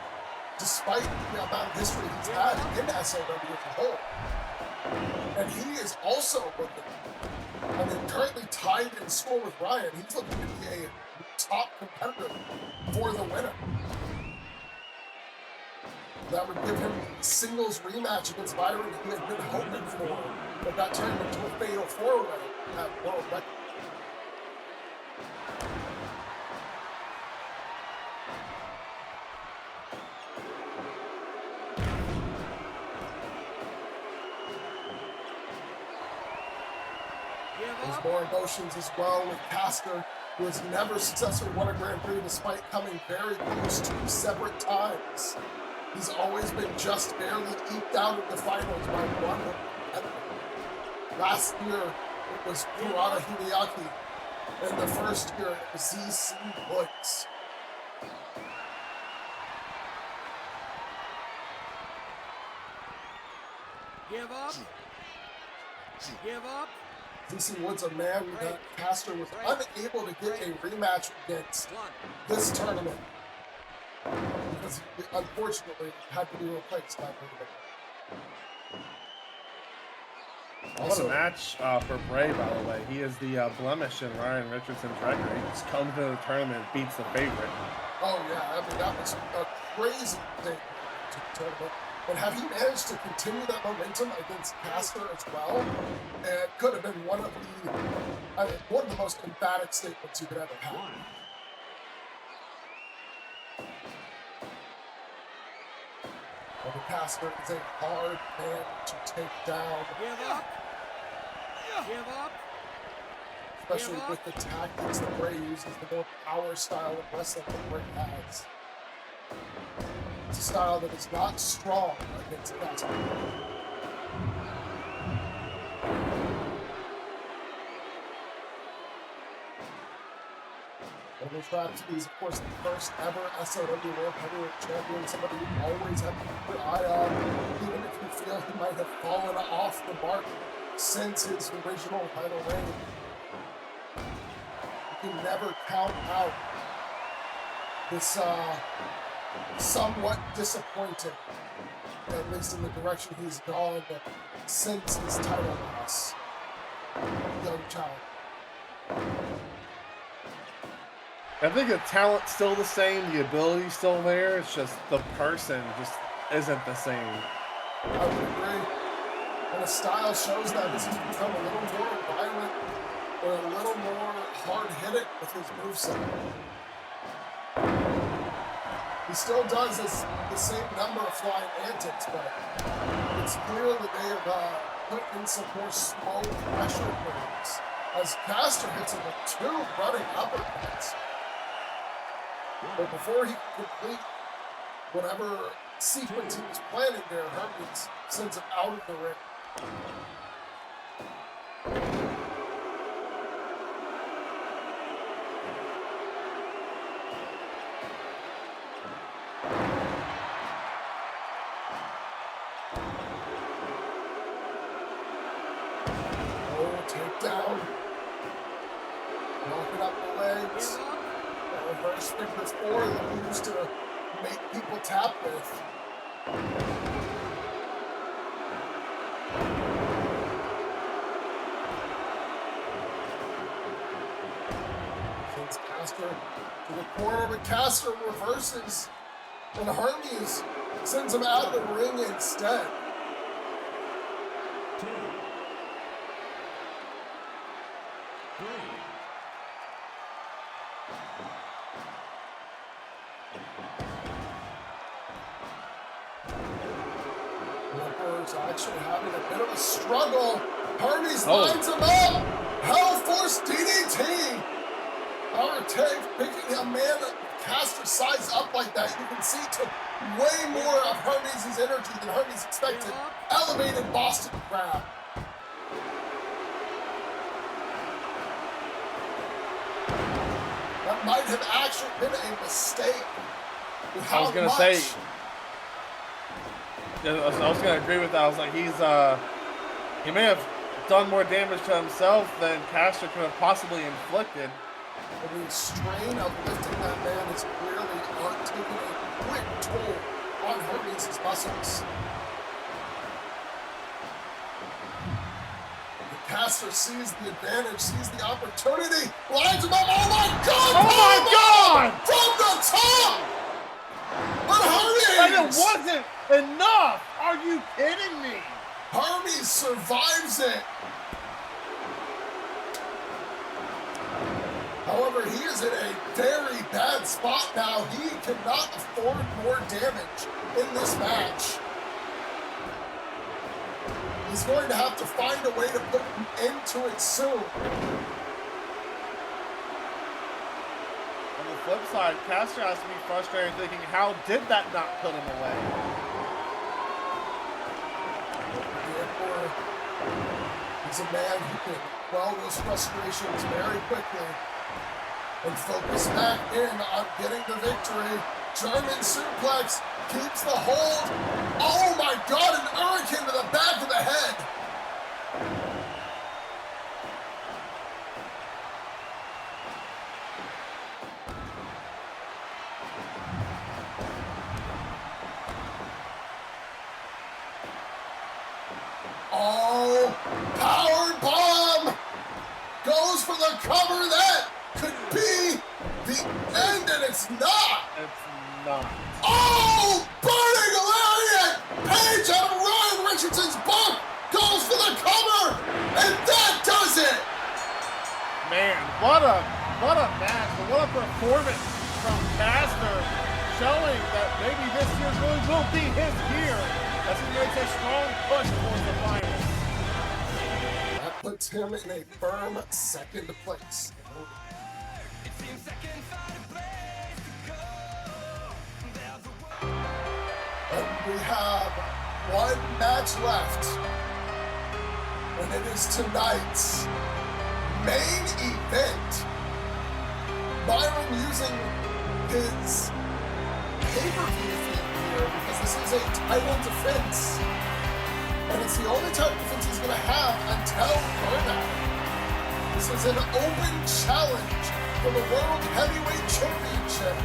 despite the amount of history he's had in SOW as a whole. And he is also looking, I mean, currently tied in score with Ryan. He's looking to be a top competitor for the winner. That would give him a singles rematch against Byron he had been hoping for, but that turned into a fatal four-way at World Record. There's more emotions as well with Castor, who has never successfully won a Grand Prix despite coming very close 2 separate times. He's always been just barely eked out of the finals by one competitor. Last year, it was Kurata Hideaki, and the first year, it was ZC Woods. Give up. Give up. ZC Woods, a man that Castor was unable to get a rematch against this tournament because he unfortunately had to be replaced by Bray. What a match for Bray, by the way. He is the blemish in Ryan Richardson's record. He just comes to the tournament and beats the favorite. Oh, yeah. I mean, that was a crazy thing to the tournament. But have he managed to continue that momentum against Castor as well? It could have been one of the most emphatic statements you could ever have. Well, Castor is a hard man to take down. Give up. Give up. Especially with the tactics that Bray uses, the more power style of wrestling that Bray has. It's a style that is not strong against Castor. Double Trapsody is, of course, the first ever SOW World Heavyweight Champion, somebody you always have to keep your eye on, even if you feel he might have fallen off the mark since his original title reign. You can never count out this somewhat disappointing, at least in the direction he's gone since his title loss. Young child. I think the talent's still the same, the ability's still there. It's just the person just isn't the same. I would agree. And the style shows that this has become a little more violent or a little more hard-hitting with his moveset. He still does the same number of flying antics, but it's clear that they have put in some more slow pressure moves as Castor hits him with 2 running uppercuts. But before he could complete whatever sequence he was planning there, Hermes sends him out of the ring. Oh, takedown. Knocking up the legs. Reverse figures 4 that we used to make people tap with. Sends Castor to the corner, but Castor reverses, and Hermes sends him out of the ring instead. Actually having a bit of a struggle. Hermes lines him up. Hellforce DDT. Overtake picking a man Castor size up like that. You can see took way more of Hermes' energy than Hermes expected. Elevated Boston Crab. That might have actually been a mistake. I was gonna say. I was gonna agree with that. I was like, he may have done more damage to himself than Caster could have possibly inflicted. The strain of lifting that man is clearly taking a quick toll on Hermes' muscles. The Caster sees the advantage, sees the opportunity, lines him up. Oh my God! Oh my God! From the top! But And it Hermes! wasn't enough! Are you kidding me? Hermes survives it. However, he is in a very bad spot now. He cannot afford more damage in this match. He's going to have to find a way to put an end to it soon. On the flip side, Caster has to be frustrated thinking, how did that not put him away? He's a man who can quell those frustrations very quickly and focus back in on getting the victory. German suplex keeps the hold. Oh my God, an hurricane to the back of the head. Oh, power bomb goes for the cover. That could be the end, and it's not. It's not. Oh, burning lariat! Page out of Ryan Richardson's book goes for the cover, and that does it. Man, what a match, and what a performance from Caster, showing that maybe this year really will be his year as he makes a strong push towards the finals. That puts him in a firm second place. And we have one match left, and it is tonight's main event. Byron using his pay-per-view theme here because this is a title defense, and it's the only title defense he's going to have until burnout. This is an open challenge for the World Heavyweight Championship.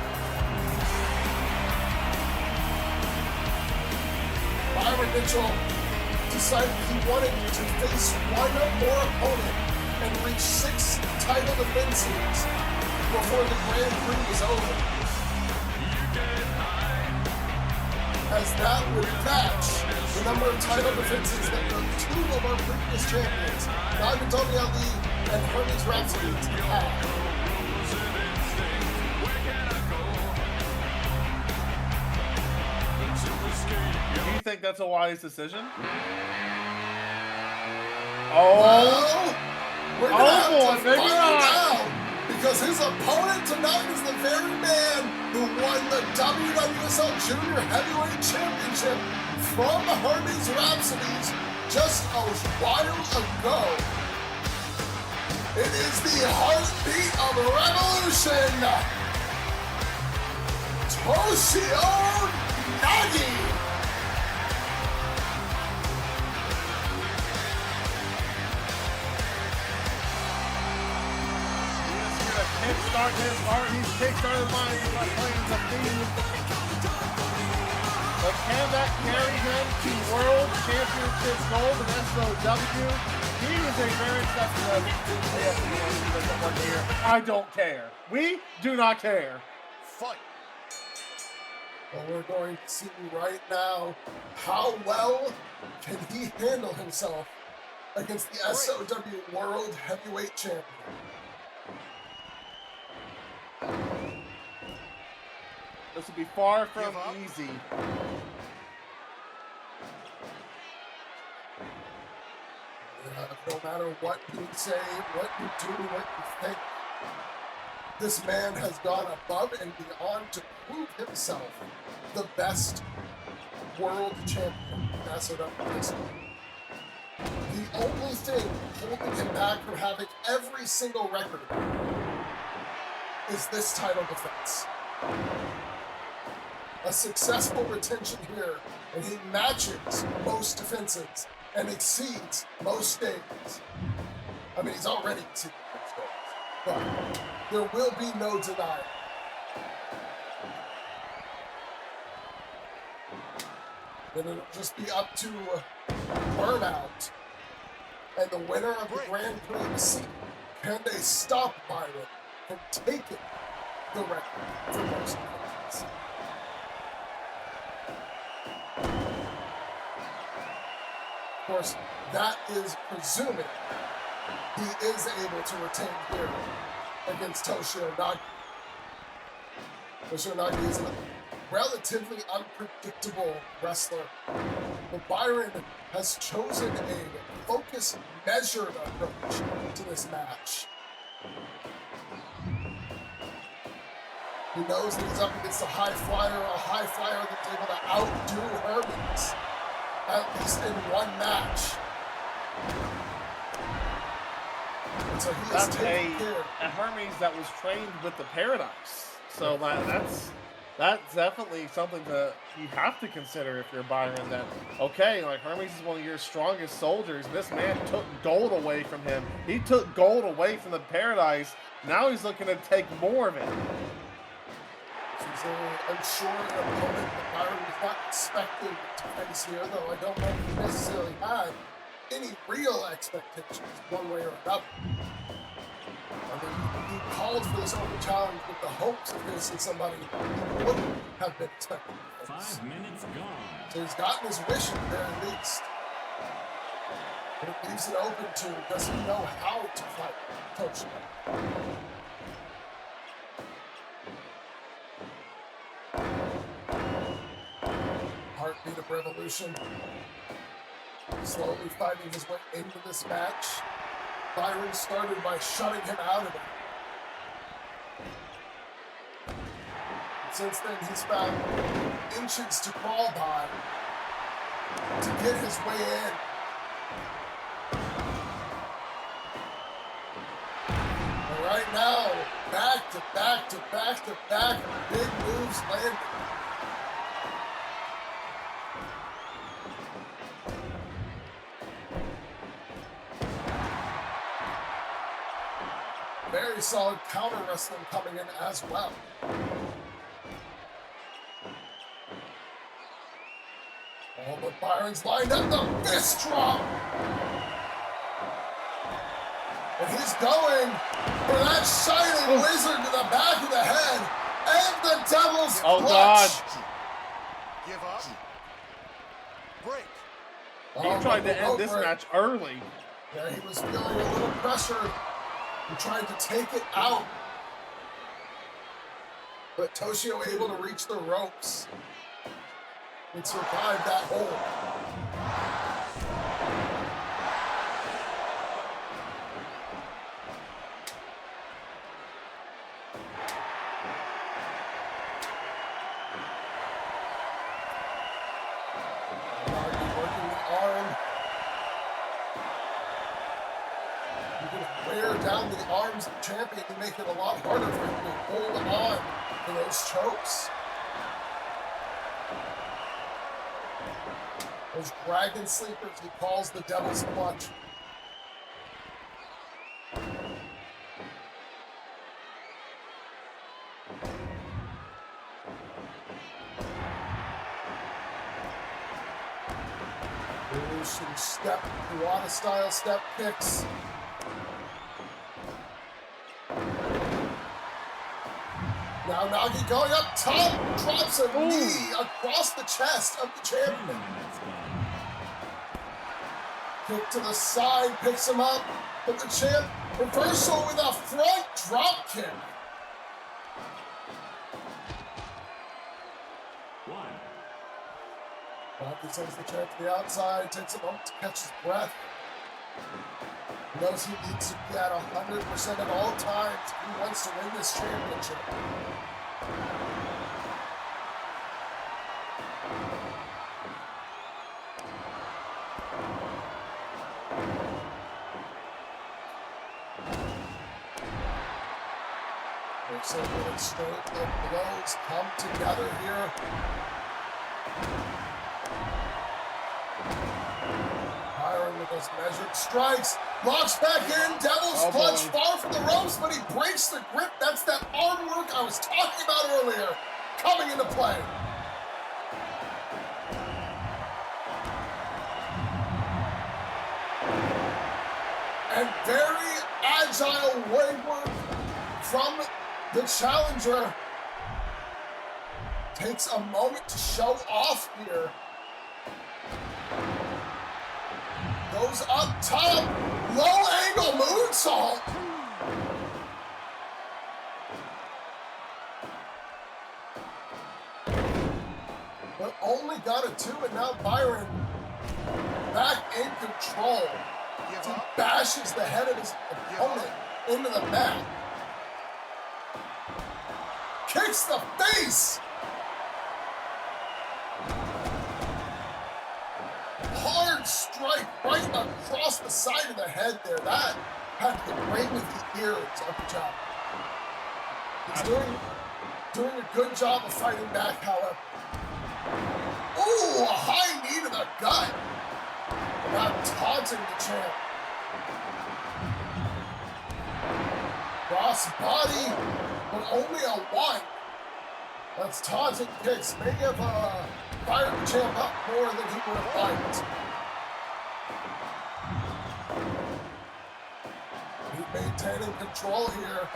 Byron Mitchell decided he wanted to face one more opponent and reach 6 title defenses before the Grand Prix was over. As that would match the number of title defenses that the 2 of our previous champions, Nagatoni Ali and Hermes Rhapsody, had. Do you think that's a wise decision? Well, we're gonna have to maybe find not. out, because his opponent tonight is the very man who won the WWSL Junior Heavyweight Championship from Hermes Rhapsodies just a while ago. It is the heartbeat of revolution, Toshio Nagi. Kickstart his heart. He's kickstarted mine by playing the theme. But can that carry him to World Championship gold in SOW? He is a very exceptional one here. I don't care. We do not care. Fight. Well, we're going to see right now how well can he handle himself against the SOW World Heavyweight Champion. This will be far from easy. No matter what you say, what you do, what you think, this man has gone above and beyond to prove himself the best world champion in SOW history. The only thing holding him back from having every single record is this title defense. A successful retention here, and he matches most defenses and exceeds most stages. I mean, he's already exceeded most stages, but there will be no denying. Then it'll just be up to Burnout and the winner of the Grand Prix to see, can they stop Byron from taking the record for most points? Of course, that is presuming he is able to retain here against Toshio Nagi. Toshio Nagi is a relatively unpredictable wrestler, but Byron has chosen a focused, measured approach to this match. He knows that he's up against a high flyer that's able to outdo Hermes, at least in one match. And so he is taking care. A Hermes that was trained with the Paradise. So that's definitely something that you have to consider if you're Byron. That, okay, like Hermes is one of your strongest soldiers. This man took gold away from him. He took gold away from the Paradise. Now he's looking to take more of it. He's an unsure opponent that Byron was not expecting to face here, though I don't know if he necessarily had any real expectations one way or another. I mean, he called for this open challenge with the hopes of facing somebody he wouldn't have been expecting to face. 5 minutes gone. So he's gotten his wish at the very least. But it leaves it open to, does he know how to fight Toshio? Heartbeat of Revolution. Slowly fighting his way into this match. Byron started by shutting him out of it. Since then, he's found inches to crawl by to get his way in. And right now, back to back to back to back, big moves landed. Very solid counter wrestling coming in as well. Oh, but Byron's lined up the fist drop. And he's going for that shining wizard to the back of the head and the devil's clutch. God. Give up. Break. He tried to end this match early. Yeah, he was feeling a little pressure. He tried to take it out. But Toshio able to reach the ropes and survive that hold. Working the arm. You can wear down the arms of the champion and make it a lot harder for him to hold on to those chokes. Those dragon sleepers he calls the devil's clutch. Some step, Kuwata style step kicks. Now Nagi going up top, drops a knee across the chest of the champion. Kick to the side, picks him up, but the champ reversal with a front drop kick. Nagi sends the champ to the outside, takes a moment to catch his breath. He knows he needs to be at 100% at all times if he wants to win this championship. Looks like the exchange of blows come together here. those measured strikes. Locks back in. Devil's Clutch far from the ropes, but he breaks the grip. That's that arm work I was talking about earlier coming into play. And very agile leg work from the challenger. Takes a moment to show off here. Goes up top, low angle moonsault. But only got a 2, and now Byron back in control. He bashes the head of his opponent into the mat. Kicks the face. Hard strike right across the side of the head there. That had to ring with the ears of the job. He's doing a good job of fighting back, however. Ooh, a high knee to the gut. Now taunting the champ. Cross body, but only a 1. That's taunting kicks. May have fired the champ up more than he would have liked. He's maintaining control here.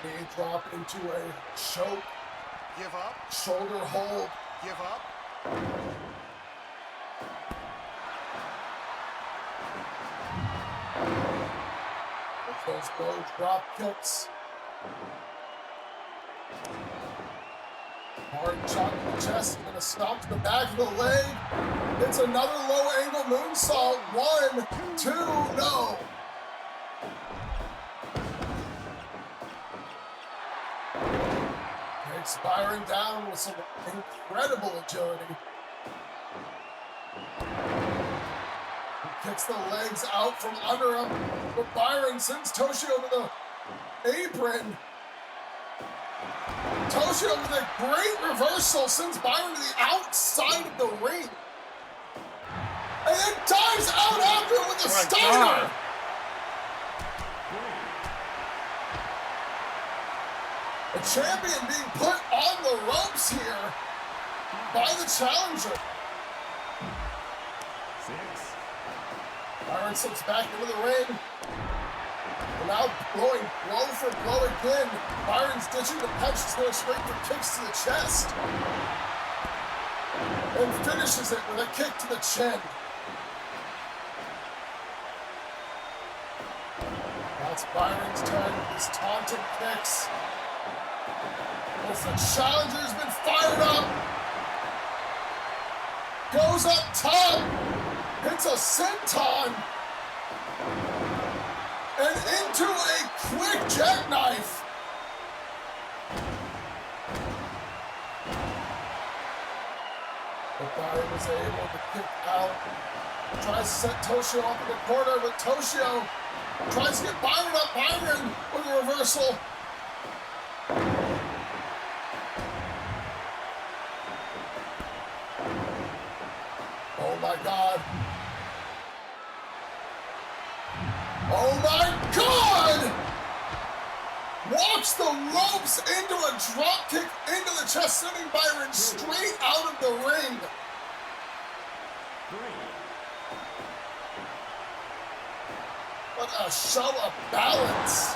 Knee drop into a choke. Give up. Shoulder hold. Give up. Those low drop kicks. Hard shot to the chest, and a stomp to the back of the leg. It's another low angle moonsault. 1, 2, no. Takes Byron down with some incredible agility. Kicks the legs out from under him, but Byron sends Toshio to the apron. Toshio with a great reversal sends Byron to the outside of the ring. And then dives out after it with a Steiner. A champion being put on the ropes here by the challenger. Byron slips back into the ring. And now going blow for blow again. Byron's ditching the punches, going straight for kicks to the chest. And finishes it with a kick to the chin. That's Byron's turn with his taunting kicks. As the challenger's been fired up. Goes up top. Hits a senton. And into a quick jackknife. But Byron was able to kick out. Tries to set Toshio up in the corner, but Toshio tries to get Byron up. Byron with a reversal. Oh my God. Oh my God! Walks the ropes into a drop kick into the chest, sending Byron straight out of the ring. What a show of balance,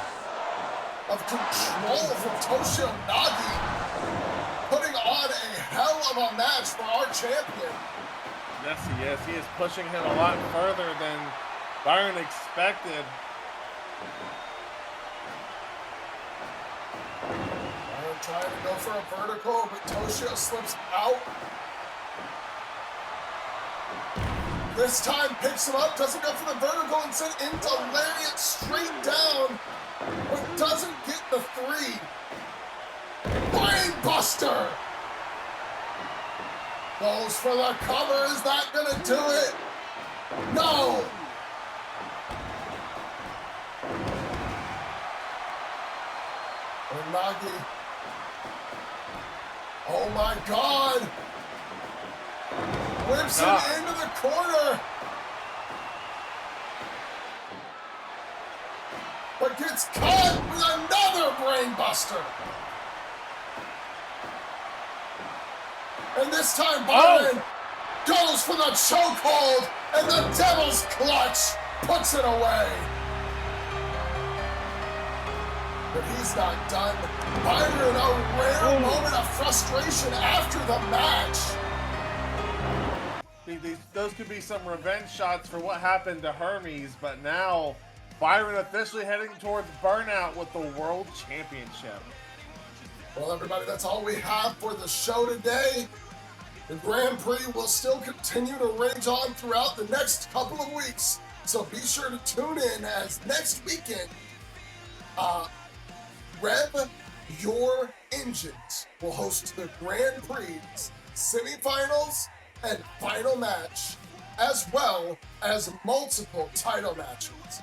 of control from Toshio Nagi, putting on a hell of a match for our champion. Yes, he is. He is pushing him a lot further than Byron expected. Byron trying to go for a vertical, but Toshio slips out. This time picks him up, doesn't go for the vertical, and sent into lariat straight down, but doesn't get the 3. Brainbuster! Goes for the cover. Is that gonna do it? No! Nagi. Oh my God! Whips it into the corner! But gets caught with another brainbuster! And this time Byron goes for the chokehold, and the Devil's Clutch puts it away. But he's not done. Byron, a rare moment of frustration after the match. Those could be some revenge shots for what happened to Hermes, but now Byron officially heading towards burnout with the World Championship. Well, everybody, that's all we have for the show today. The Grand Prix will still continue to rage on throughout the next couple of weeks, so be sure to tune in as next weekend, Rev Your Engines will host the Grand Prix semifinals and final match, as well as multiple title matches.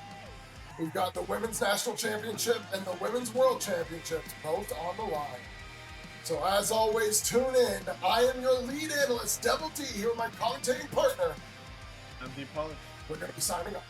We've got the Women's National Championship and the Women's World Championships both on the line. So as always, tune in. I am your lead analyst, Devil D, here with my commentating partner. I'm Deep Polish. We're going to be signing off.